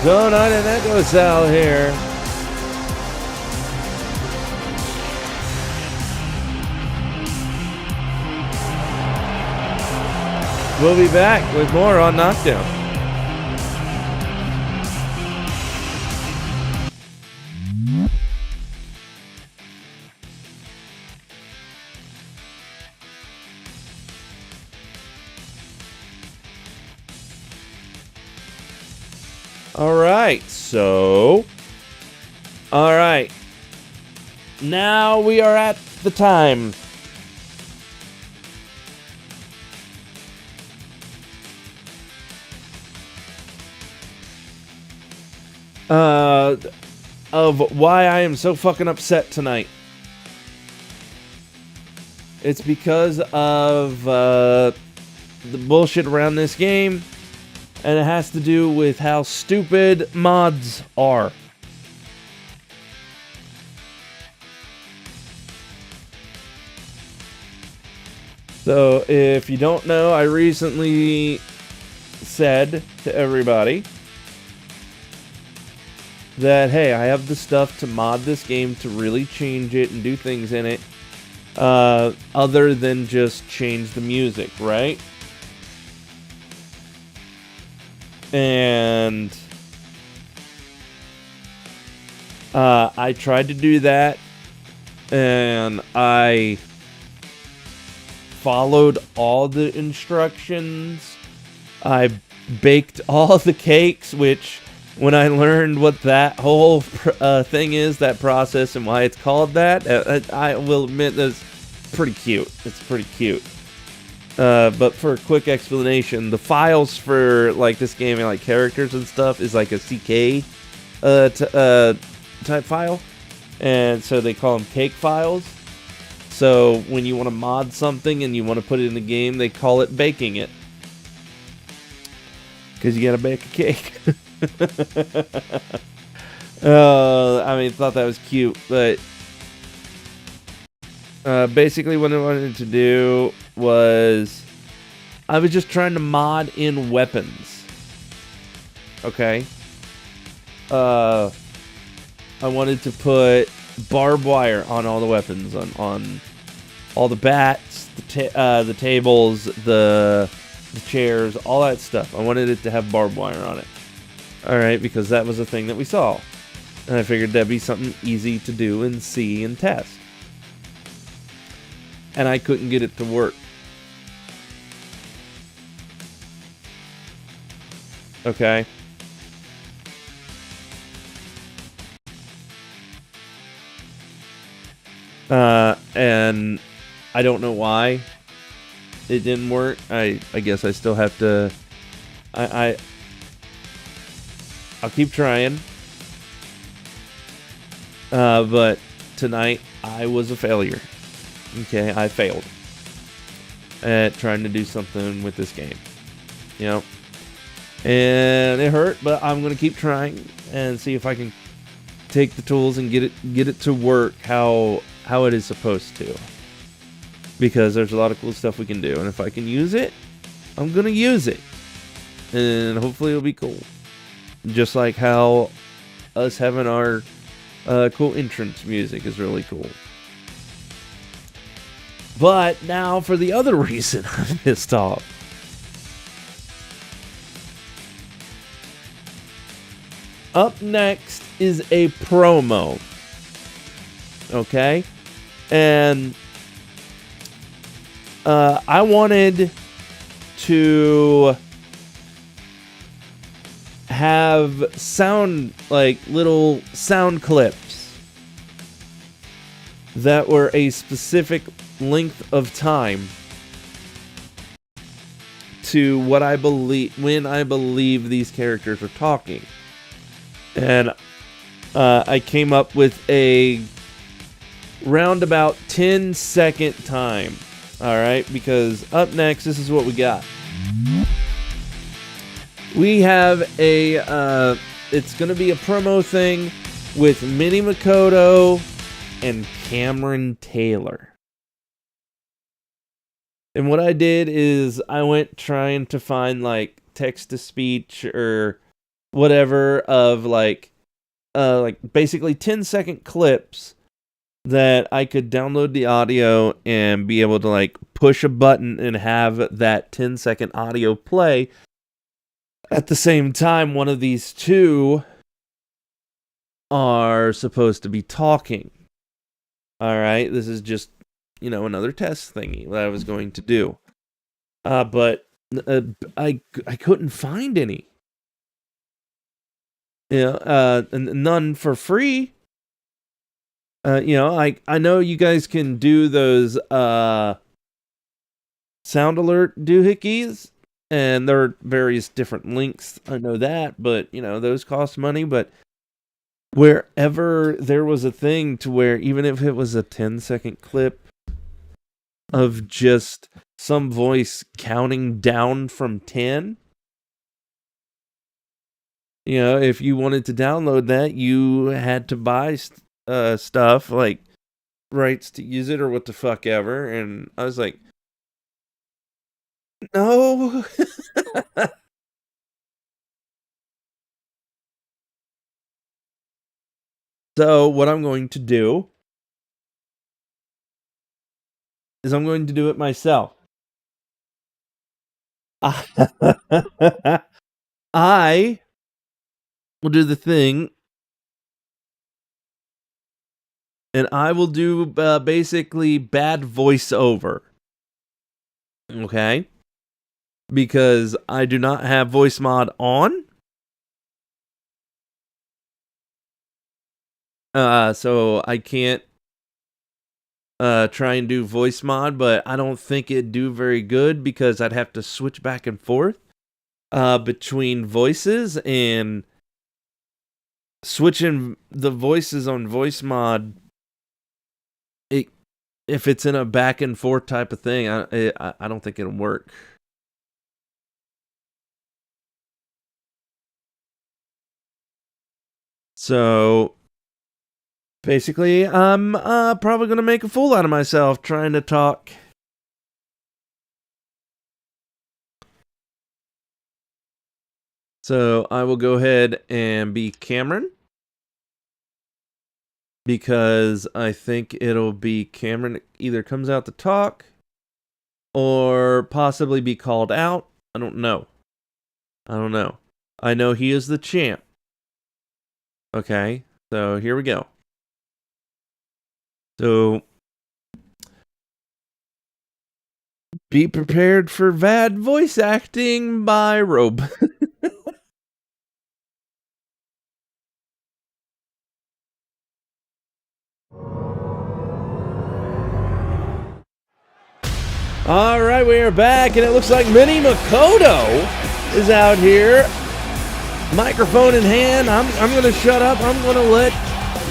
Donut and Neko Cell here. We'll be back with more on Knockdown. All right. Now we are at the time. Of why I am so fucking upset tonight. It's because of the bullshit around this game, and it has to do with how stupid mods are. So, if you don't know, I recently said to everybody that, hey, I have the stuff to mod this game to really change it and do things in it other than just change the music, right? And I tried to do that, and I followed all the instructions. I baked all the cakes, which when I learned what that whole thing is, that process, and why it's called that, I will admit that's pretty cute. It's pretty cute. But for a quick explanation, the files for like this game and like characters and stuff is like a CK type file, and so they call them cake files. So when you want to mod something and you want to put it in the game, they call it baking it, because you gotta bake a cake. I mean, thought that was cute, but basically what I wanted to do was I was just trying to mod in weapons. Okay. I wanted to put barbed wire on all the weapons, on all the bats, the tables, the chairs, all that stuff. I wanted it to have barbed wire on it. Alright, because that was a thing that we saw. And I figured that'd be something easy to do and see and test. And I couldn't get it to work. Okay. And I don't know why it didn't work. I guess I still have to. I'll keep trying. But tonight I was a failure. Okay, I failed at trying to do something with this game. You know, and it hurt, but I'm gonna keep trying and see if I can take the tools and get it to work how it is supposed to. Because there's a lot of cool stuff we can do, and if I can use it, I'm gonna use it, and hopefully it'll be cool. Just like how us having our cool entrance music is really cool. But now for the other reason I'm pissed off. Up next is a promo. Okay? And I wanted to have sound, like little sound clips that were a specific length of time to what I believe, when I believe these characters are talking. And I came up with a roundabout 10-second time. Alright, because up next, this is what we got. We have a, it's going to be a promo thing with Minnie Makoto and Cameron Taylor. And what I did is I went trying to find like text-to-speech or whatever of like basically 10-second clips that I could download the audio and be able to like push a button and have that 10-second audio play. At the same time, one of these two are supposed to be talking. Alright, this is just, you know, another test thingy that I was going to do. But I couldn't find any. You know, none for free. You know, I know you guys can do those sound alert doohickeys, and there are various different links. I know that, but you know, those cost money. But wherever there was a thing to where even if it was a 10-second clip of just some voice counting down from 10, you know, if you wanted to download that, you had to buy stuff like rights to use it or what the fuck ever. And I was like, no. So what I'm going to do is I'm going to do it myself. I will do the thing, and I will do basically bad voiceover. Okay? Because I do not have voice mod on. So I can't try and do voice mod, but I don't think it'd do very good because I'd have to switch back and forth between voices, and switching the voices on voice mod, if it's in a back and forth type of thing, I don't think it'll work. So basically, I'm probably going to make a fool out of myself trying to talk. So I will go ahead and be Cameron, because I think it'll be Cameron either comes out to talk or possibly be called out. I don't know. I know he is the champ. Okay, so here we go. So be prepared for bad voice acting by Robe. All right, we are back, and it looks like Minnie Makoto is out here, microphone in hand. I'm going to shut up. I'm going to let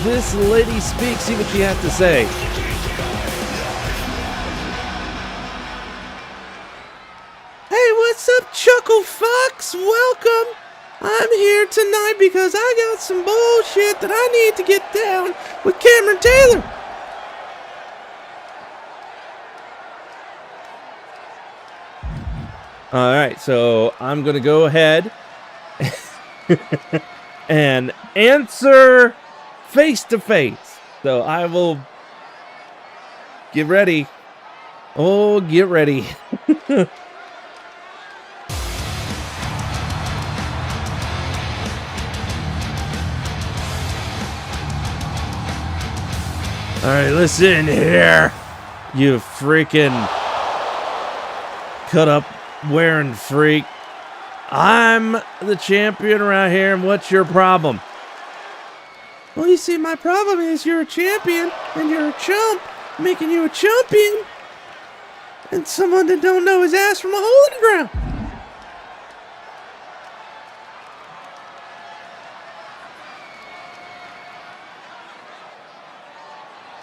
this lady speak, see what she has to say. Hey, what's up, Chuckle Fox? Welcome. I'm here tonight because I got some bullshit that I need to get down with Cameron Taylor. All right, so I'm going to go ahead and answer face to face. So I will get ready. Oh, get ready. All right, listen here, you freaking cut up wearing freak. I'm the champion around here, and what's your problem? Well, you see, my problem is you're a champion, and you're a chump, making you a champion, and someone that don't know his ass from a hole in the ground.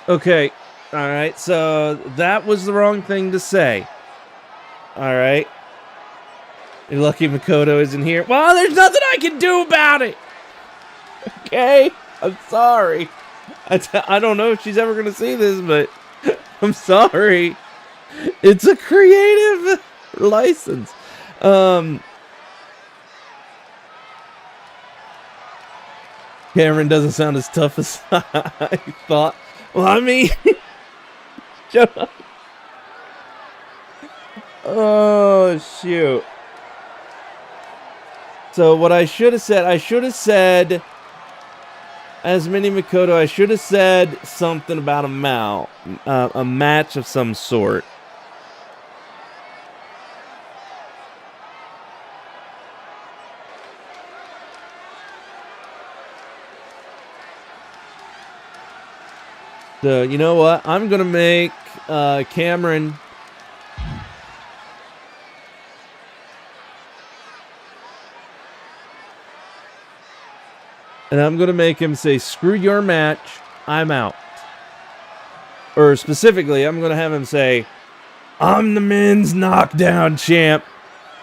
Okay, alright, so that was the wrong thing to say. Alright. You're lucky Makoto isn't here. Well, there's nothing I can do about it! Okay? I'm sorry. I don't know if she's ever going to see this, but I'm sorry. It's a creative license. Cameron doesn't sound as tough as I thought. Well, I mean... Shut up. Oh, shoot. So what I should have said, as Minnie Makoto, I should have said something about a match of some sort. So, you know what? I'm going to make Cameron... And I'm going to make him say, screw your match, I'm out. Or specifically, I'm going to have him say, I'm the men's knockdown champ.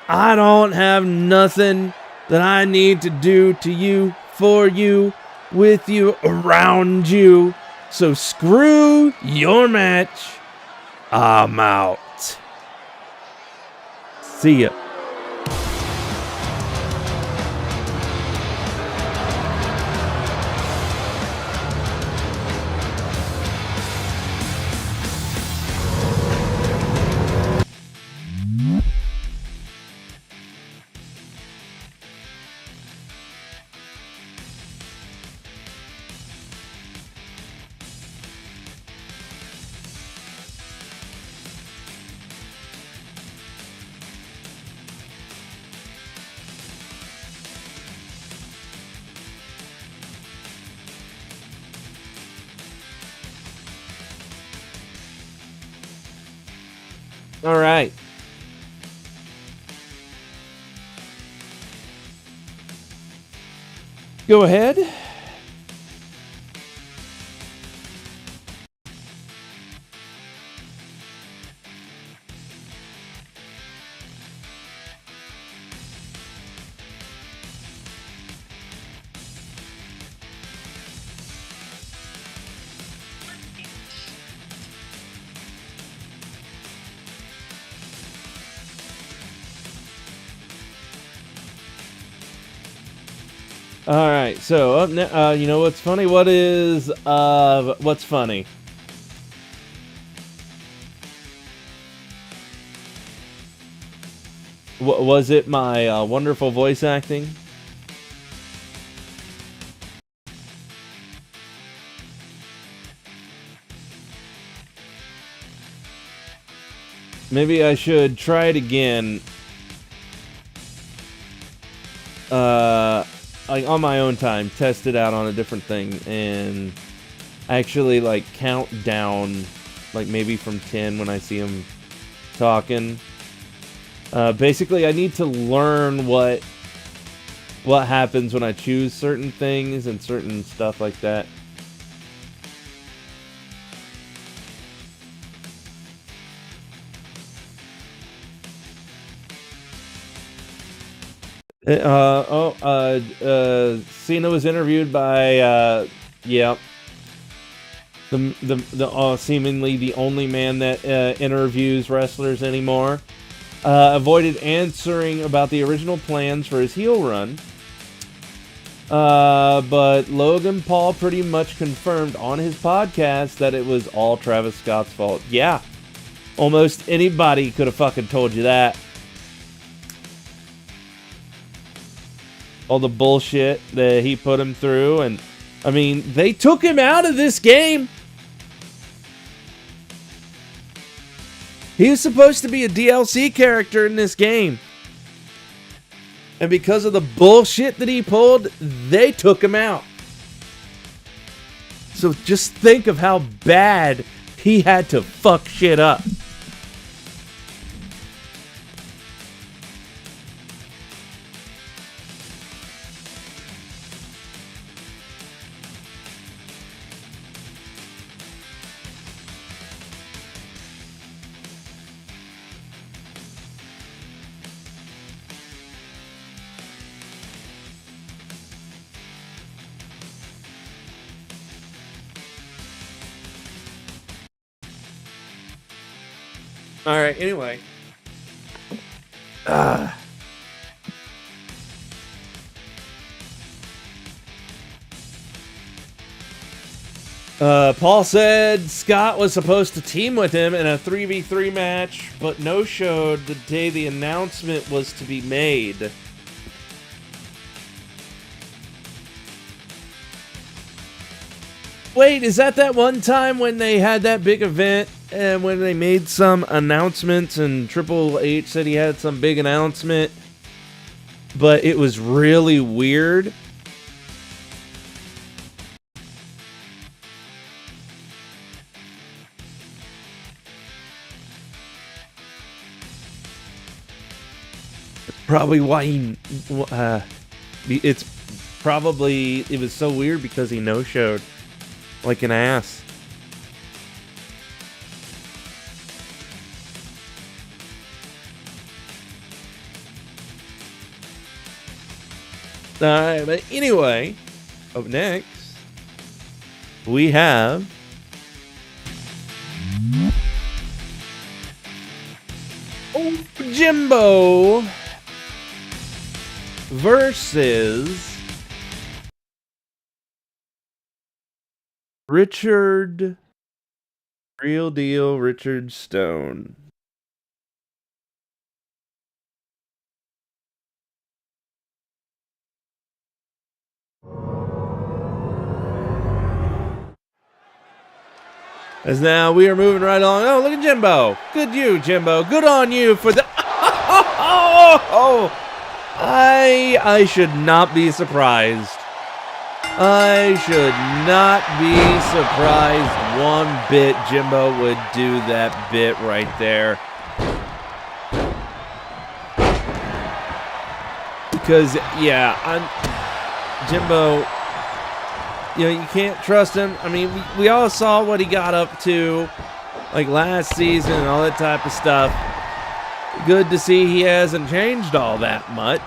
I don't have nothing that I need to do to you, for you, with you, around you. So screw your match, I'm out. See ya. All right. Go ahead. All right, so up now, you know what's funny? What's funny? Was it my wonderful voice acting? Maybe I should try it again. Like on my own time, test it out on a different thing, and actually like count down, like maybe from 10 when I see him talking. Basically, I need to learn what happens when I choose certain things and certain stuff like that. Cena was interviewed by the seemingly the only man that interviews wrestlers anymore. Avoided answering about the original plans for his heel run. But Logan Paul pretty much confirmed on his podcast that it was all Travis Scott's fault. Yeah, almost anybody could have fucking told you that. All the bullshit that he put him through, and I mean, they took him out of this game. He was supposed to be a DLC character in this game. And because of the bullshit that he pulled, they took him out. So just think of how bad he had to fuck shit up. All right, anyway. Paul said Scott was supposed to team with him in a 3v3 match, but no-showed the day the announcement was to be made. Wait, is that one time when they had that big event and when they made some announcements and Triple H said he had some big announcement, but it was really weird? Probably why it was so weird because he no-showed like an ass. Alright, but anyway, up next, we have Jimbo versus Richard, Real Deal Richard Stone. As now we are moving right along. Oh, look at Jimbo. Good you, Jimbo. Good on you for the... I should not be surprised. I should not be surprised one bit Jimbo would do that bit right there. Because, yeah, Jimbo, you know, you can't trust him. I mean, we all saw what he got up to, like, last season and all that type of stuff. Good to see he hasn't changed all that much.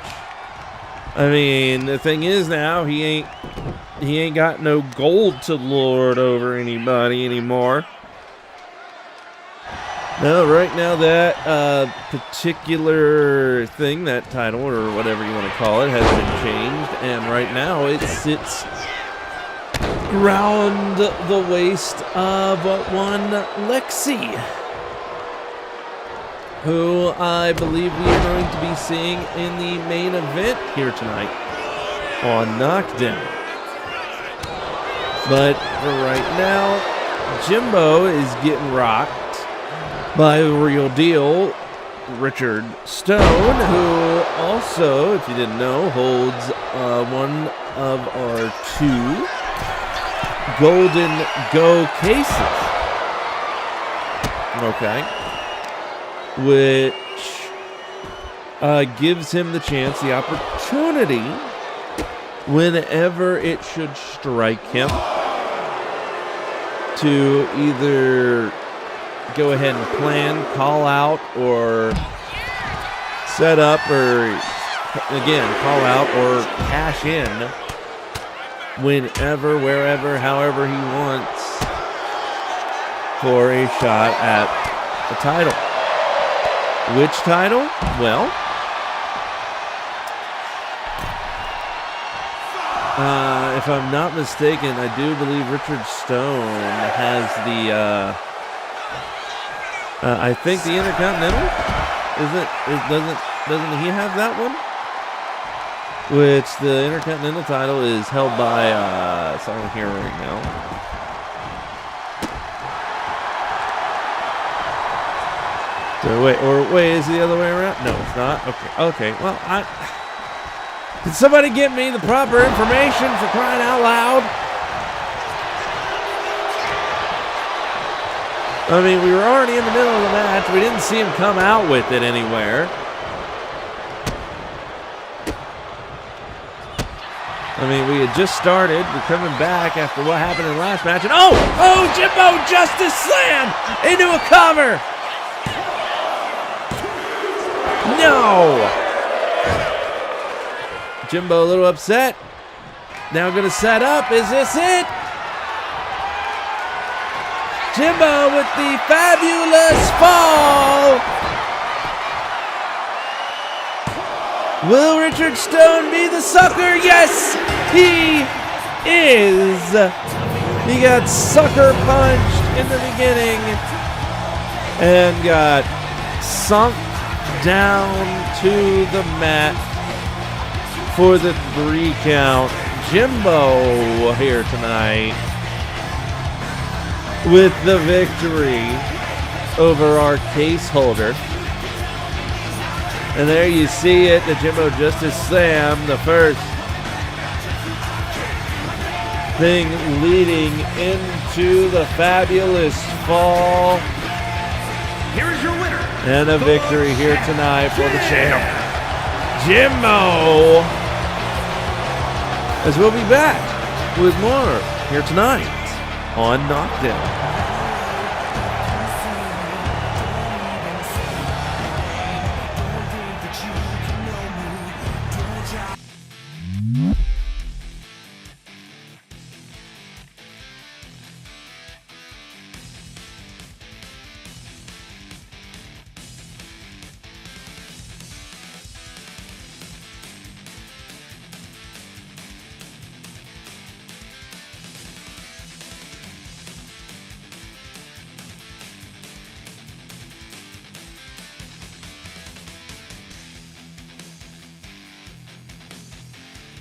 I mean, the thing is now, he ain't got no gold to lord over anybody anymore. No, right now that particular thing, that title or whatever you want to call it, has been changed, and right now it sits around the waist of one Lexi, who I believe we are going to be seeing in the main event here tonight on Knockdown. But for right now, Jimbo is getting rocked by the real deal, Richard Stone, who also, if you didn't know, holds one of our 2 Golden Go cases. Okay. Which gives him the chance, the opportunity, whenever it should strike him, to either go ahead and plan, call out, or set up, or again, call out or cash in whenever, wherever, however he wants for a shot at the title. Which title? Well, if I'm not mistaken, I do believe Richard Stone has the I think the Intercontinental, doesn't he have that one? Which the Intercontinental title is held by someone here right now. So wait, is it the other way around? No, it's not. Okay. Well, did somebody get me the proper information for crying out loud? I mean, we were already in the middle of the match. We didn't see him come out with it anywhere. I mean, we had just started. We're coming back after what happened in the last match. And oh, Jimbo Justice Slam into a cover. No. Jimbo a little upset. Now going to set up. Is this it? Jimbo with the fabulous fall. Will Richard Stone be the sucker? Yes, he is. He got sucker punched in the beginning and got sunk down to the mat for the 3 count. Jimbo here tonight with the victory over our case holder. And there you see it, the Jimbo Justice Slam, the first thing leading into the fabulous fall. Here is your winner. And a victory here tonight for the champ, Jimbo. As we'll be back with more here tonight on Knockdown.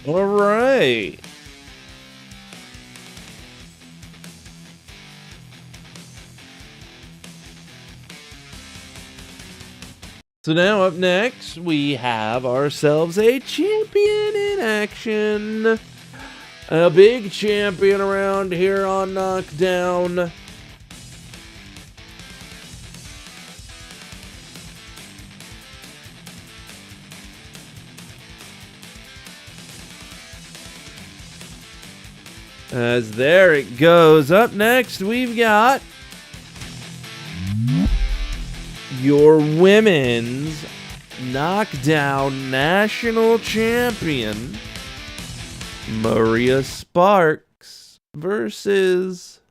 All right. So now up next, we have ourselves a champion in action. A big champion around here on Knockdown. As there it goes. Up next, we've got your women's Knockdown National Champion, Maria Sparks, versus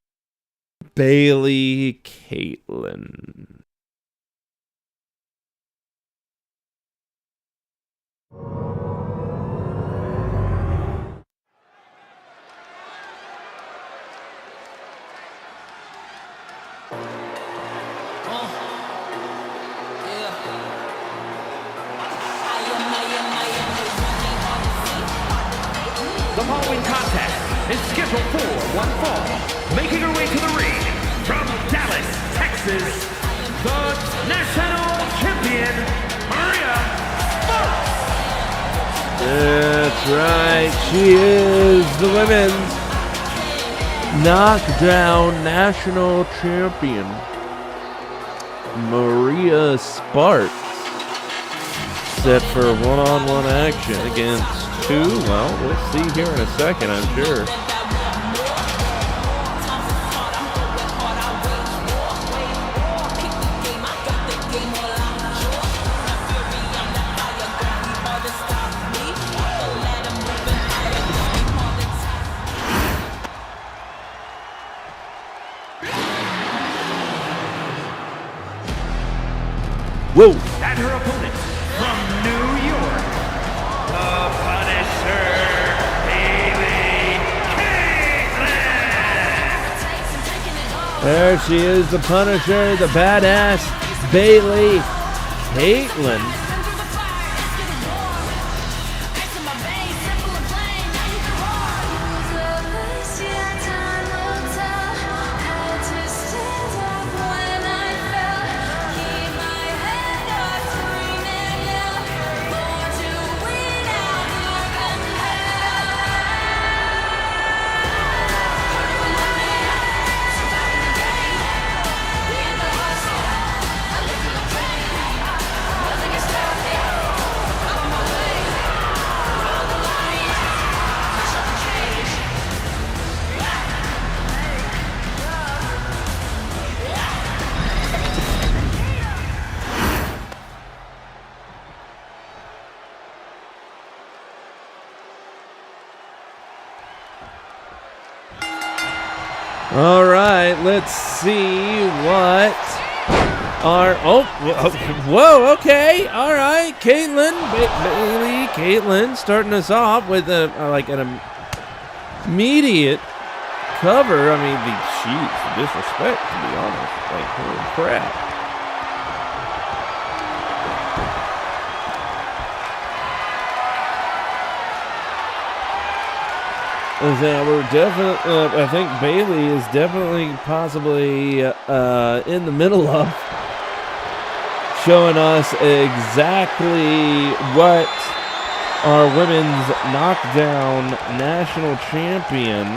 Bailey Caitlin. The following contest is scheduled for one fall. Making her way to the ring from Dallas, Texas, the national champion, Maria Sparks. That's right. She is the women's Knockdown National Champion, Maria Sparks. Set for one-on-one action against two. Well, we'll see here in a second, I'm sure. Whoa! And her opponent from New York, the Punisher, Bailey Caitlin. There she is, the Punisher, the badass Bailey Caitlin. All right, let's see what our... Oh, whoa, okay. All right, Caitlin, Bailey Caitlin starting us off with an immediate cover. I mean, she's disrespect, to be honest. Like, holy crap. We're definitely, I think Bailey is definitely possibly in the middle of showing us exactly what our women's Knockdown National Champion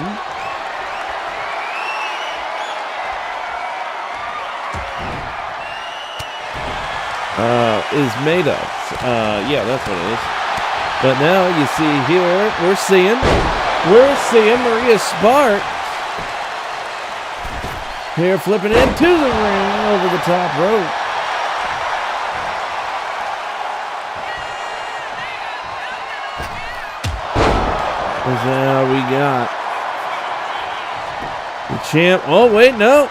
is made of. Yeah, that's what it is. But now you see here, we're seeing Maria Sparks here flipping into the ring over the top rope. And now we got the champ. Oh, wait, no.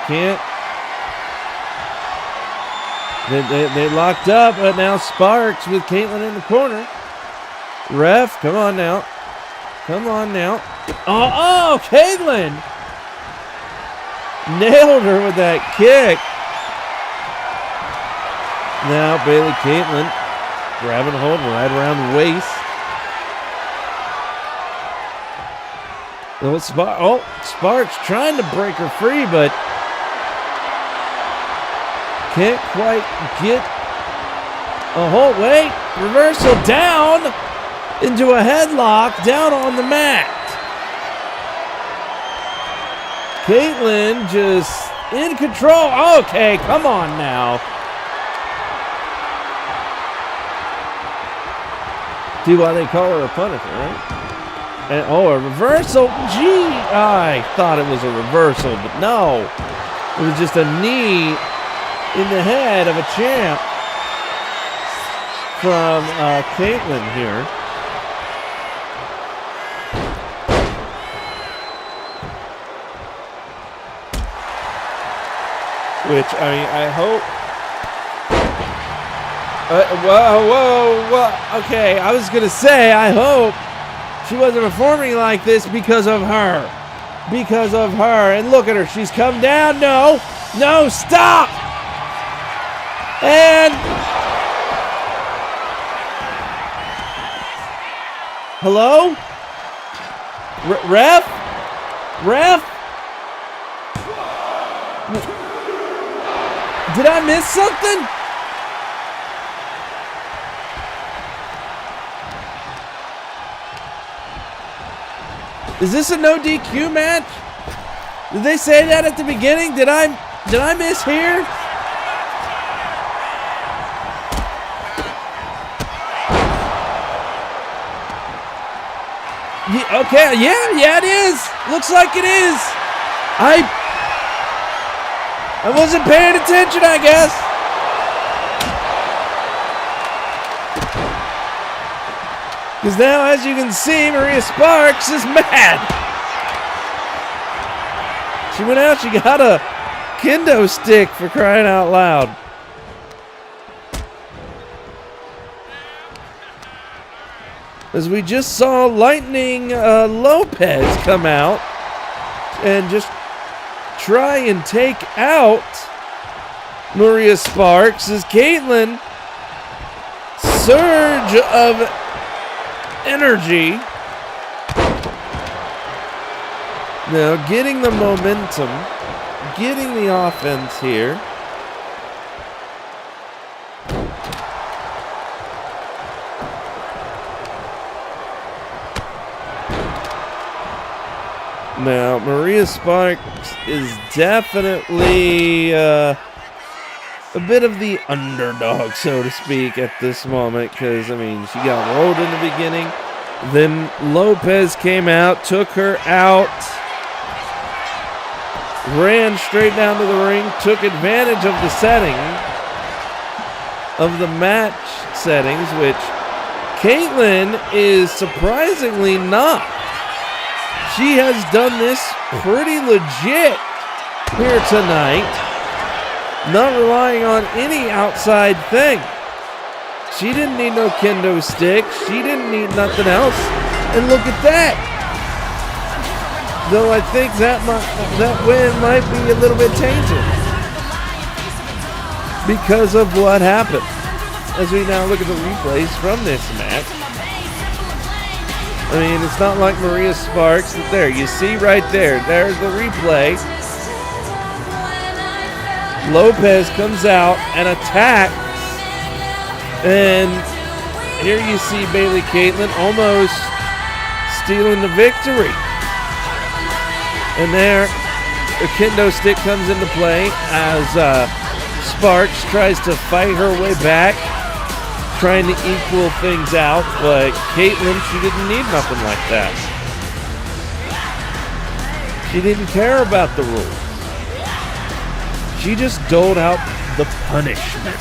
Can't. They locked up, but now Sparks with Caitlin in the corner. Ref, come on now. Come on now. Oh, Caitlin! Nailed her with that kick. Now Bailey Caitlin grabbing hold right around the waist. Sparks trying to break her free, but can't quite get a hold. Wait, reversal down into a headlock down on the mat. Caitlin just in control. Okay, come on now. See why they call her a Punisher, right? And, a reversal. Gee, I thought it was a reversal, but no. It was just a knee in the head of a champ from Caitlyn here. Which, I mean, I hope... whoa. Okay, I was going to say, I hope she wasn't performing like this because of her. Because of her. And look at her. She's come down. No, stop. And... Hello? Ref? Did I miss something? Is this a no DQ match? Did they say that at the beginning? Did I miss here? Okay, yeah, it is. Looks like it is. I wasn't paying attention, I guess. Because now, as you can see, Maria Sparks is mad. She went out, she got a kendo stick, for crying out loud. As we just saw Lightning Lopez come out and just try and take out Maria Sparks as Caitlyn, surge of energy. Now getting the momentum, getting the offense here. Now, Maria Sparks is definitely a bit of the underdog, so to speak, at this moment, because, I mean, she got rolled in the beginning. Then Lopez came out, took her out, ran straight down to the ring, took advantage of the setting, of the match settings, which Caitlyn is surprisingly not. She has done this pretty legit here tonight, not relying on any outside thing. She didn't need no kendo stick. She didn't need nothing else. And look at that. Though I think that win might be a little bit tainted because of what happened. As we now look at the replays from this match. I mean, it's not like Maria Sparks. There, you see right there. There's the replay. Lopez comes out and attacks. And here you see Bailey Caitlyn almost stealing the victory. And there, the kendo stick comes into play as Sparks tries to fight her way back, trying to equal things out, but Caitlyn, she didn't need nothing like that. She didn't care about the rules. She just doled out the punishment.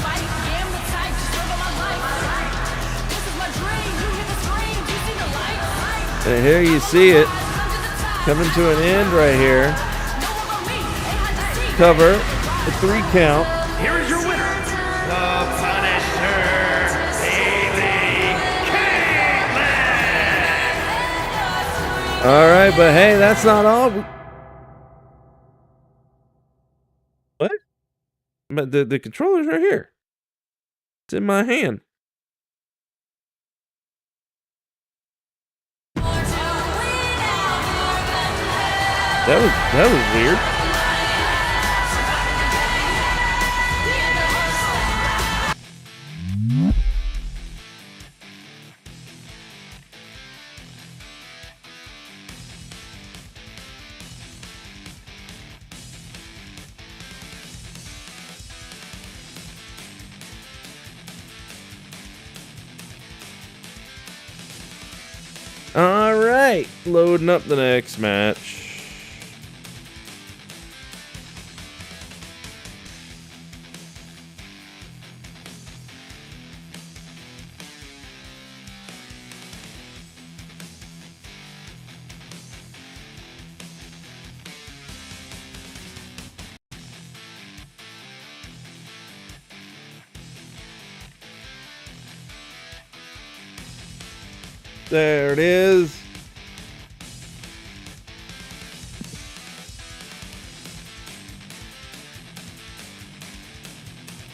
And here you see it coming to an end right here. Cover, a 3 count. Here is your winner, the Punisher, Bailey Caitlyn. All right, but hey, that's not all. What? But the controller's right here. It's in my hand. That was weird. All right. right, loading up the next match. There it is.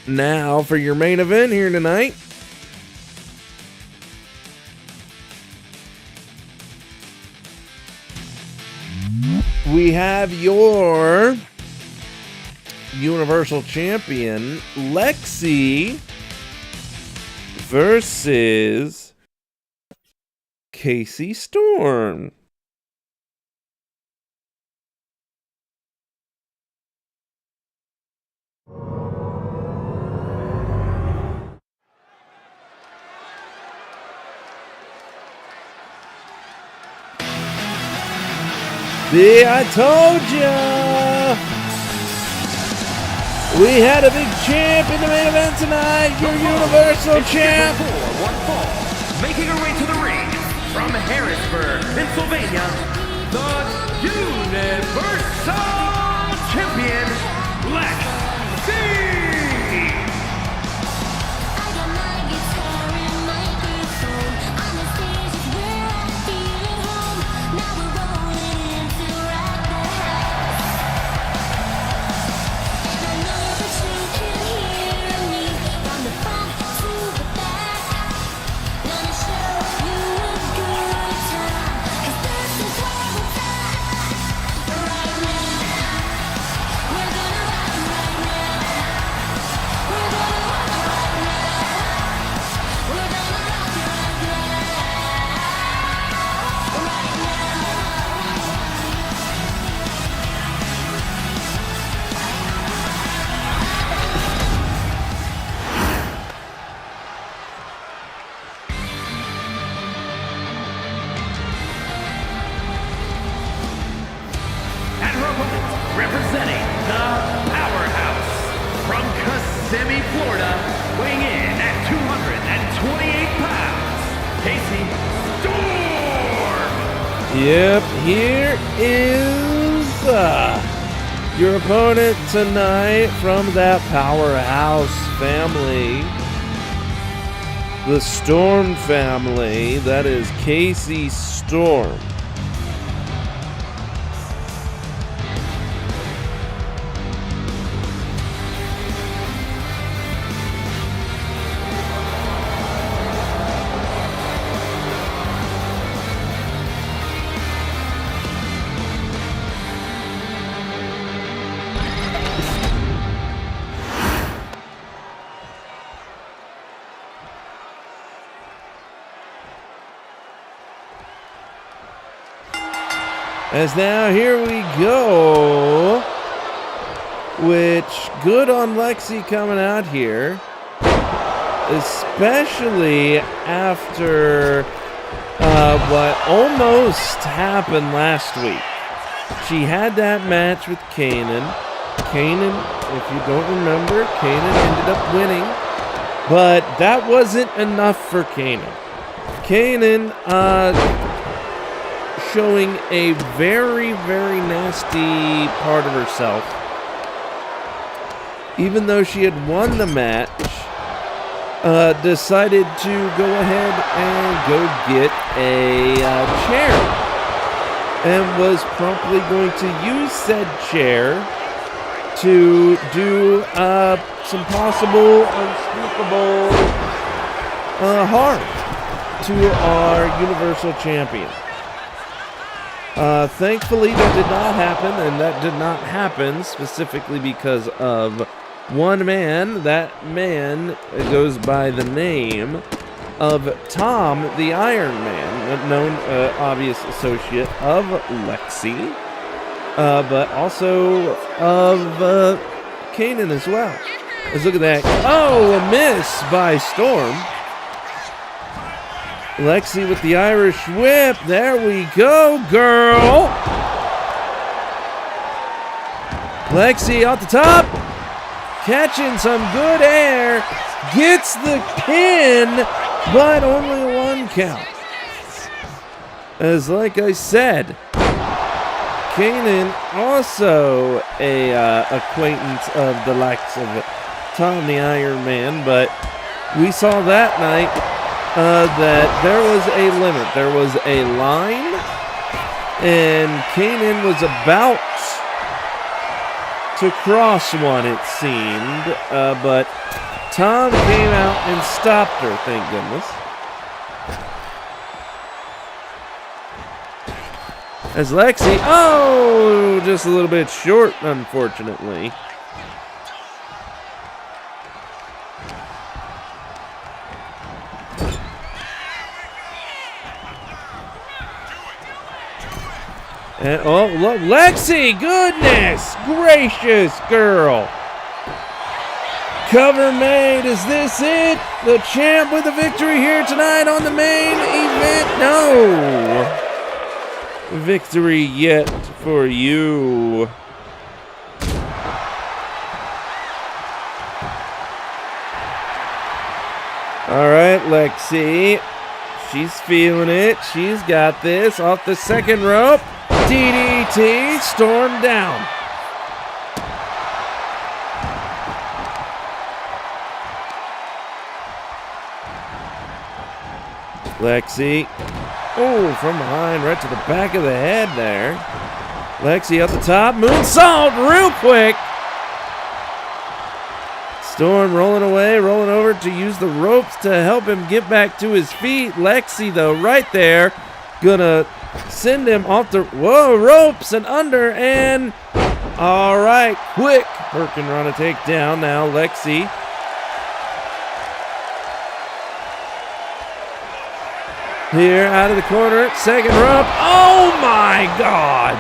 Now for your main event here tonight. We have your Universal Champion, Lexi, versus Casey Storm. See, I told ya! We had a big champ in the main event tonight, your Universal Champ! One fall, making her way to the ring from Harrisburg, Pennsylvania, the Universal Champion, Lexi! Representing the Powerhouse from Kissimmee, Florida, weighing in at 228 pounds, Casey Storm! Yep, here is your opponent tonight from that Powerhouse family. The Storm family, that is Casey Storm. As now here we go, which good on Lexi coming out here, especially after what almost happened last week. She had that match with Kanan. Kanan, if you don't remember, Kanan ended up winning, but that wasn't enough for Kanan. Kanan, showing a very, very nasty part of herself. Even though she had won the match, decided to go ahead and go get a chair. And was promptly going to use said chair to do some possible unspeakable harm to our Universal Champion. Thankfully, that did not happen, and that did not happen specifically because of one man. That man goes by the name of Tom the Iron Man, a known obvious associate of Lexi, but also of Kanan as well. Let's look at that. Oh, a miss by Storm. Lexi with the Irish whip. There we go, girl. Lexi off the top. Catching some good air. Gets the pin, but only one count. As like I said, Kanan, also a acquaintance of the likes of Tom the Iron Man, but we saw that night that there was a limit. There was a line, and Kanan was about to cross one, it seemed, but Tom came out and stopped her, thank goodness. As Lexi, oh, just a little bit short, unfortunately. And oh, look, Lexi, goodness gracious, girl. Cover made, is this it? The champ with a victory here tonight on the main event? No. Victory yet for you. All right, Lexi. She's feeling it. She's got this. Off the second rope. DDT. Storm down. Lexi. Oh, from behind, right to the back of the head there. Lexi up the top. Moonsault real quick. Storm rolling away, rolling over to use the ropes to help him get back to his feet. Lexi, though, right there. Gonna send him off the, ropes and under. And all right, quick. Hurricane takedown now. Lexi. Here, out of the corner, second rope. Oh my God!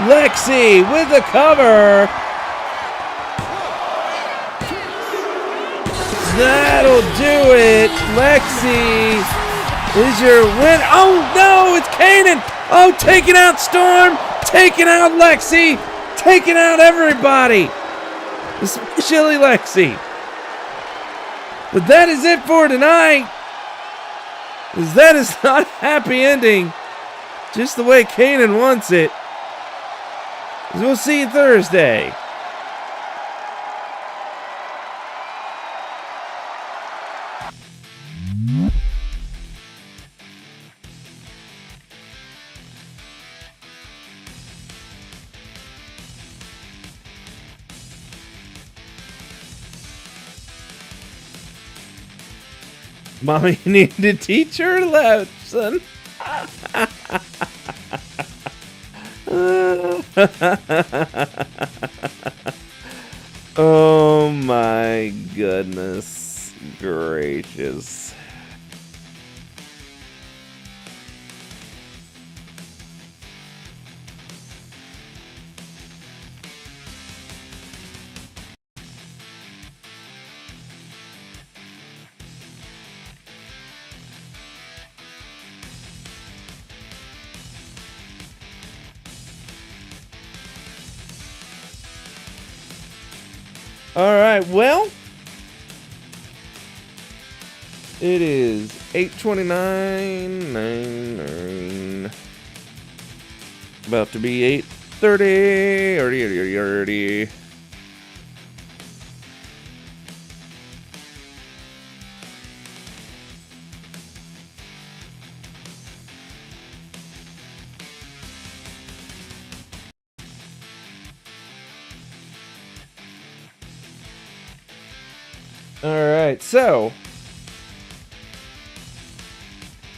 Lexi with the cover. That'll do it. Lexi is your win. Oh no, it's Kanan. Oh, taking out Storm, taking out Lexi, taking out everybody. Especially Lexi. But that is it for tonight. That is not a happy ending, just the way Kanan wants it. We'll see you Thursday. Mommy needed to teach her a lesson. Oh my goodness gracious. All right, well, it is 8:29, about to be 8:30. Alright, so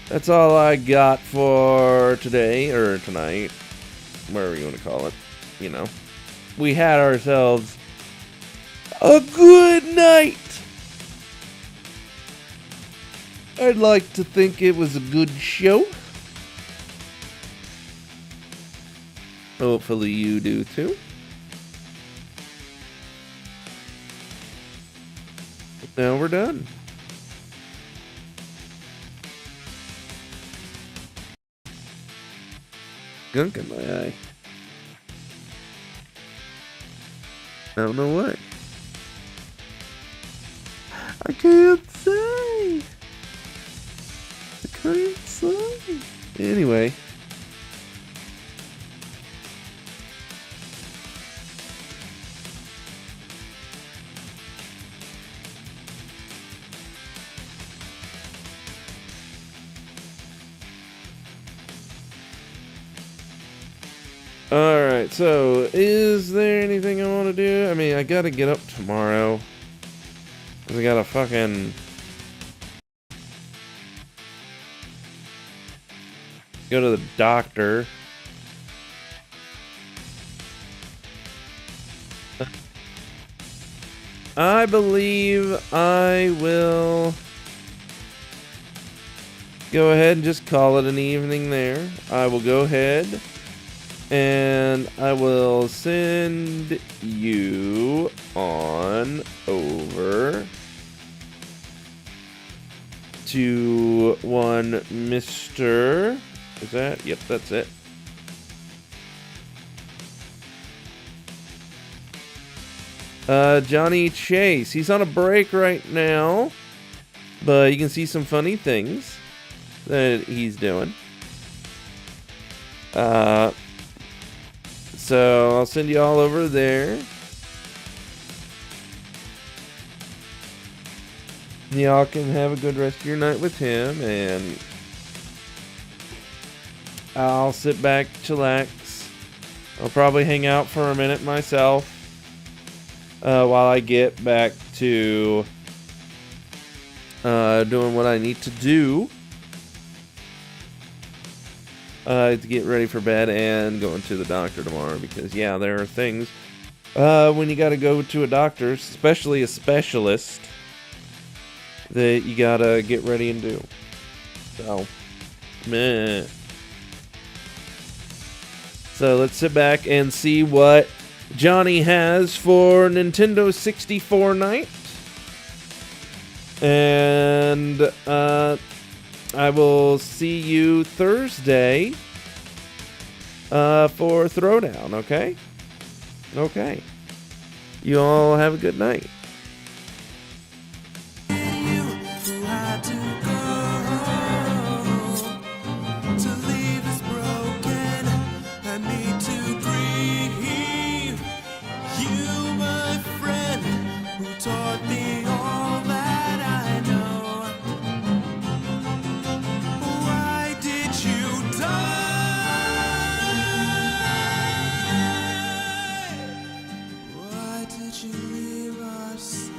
that's all I got for today, or tonight, whatever you want to call it. You know, we had ourselves a good night. I'd like to think it was a good show. Hopefully you do too. Now we're done. gunk in my eye. I don't know what. I can't say. I can't say. Anyway. Alright, so is there anything I want to do? I mean, I gotta get up tomorrow. Cause I gotta fucking go to the doctor. I believe I will go ahead and just call it an evening there. I will go ahead and I will send you on over to one Mr. Is that? Yep, that's it. Johnny Chase. He's on a break right now, but you can see some funny things that he's doing. So I'll send you all over there. Y'all can have a good rest of your night with him, and I'll sit back, chillax. I'll probably hang out for a minute myself while I get back to doing what I need to do to get ready for bed and going to the doctor tomorrow, because yeah, there are things when you gotta go to a doctor, especially a specialist, that you gotta get ready and do. So, meh. So let's sit back and see what Johnny has for Nintendo 64 night. And I will see you Thursday for Throwdown, okay? Okay. You all have a good night. Why did you leave us?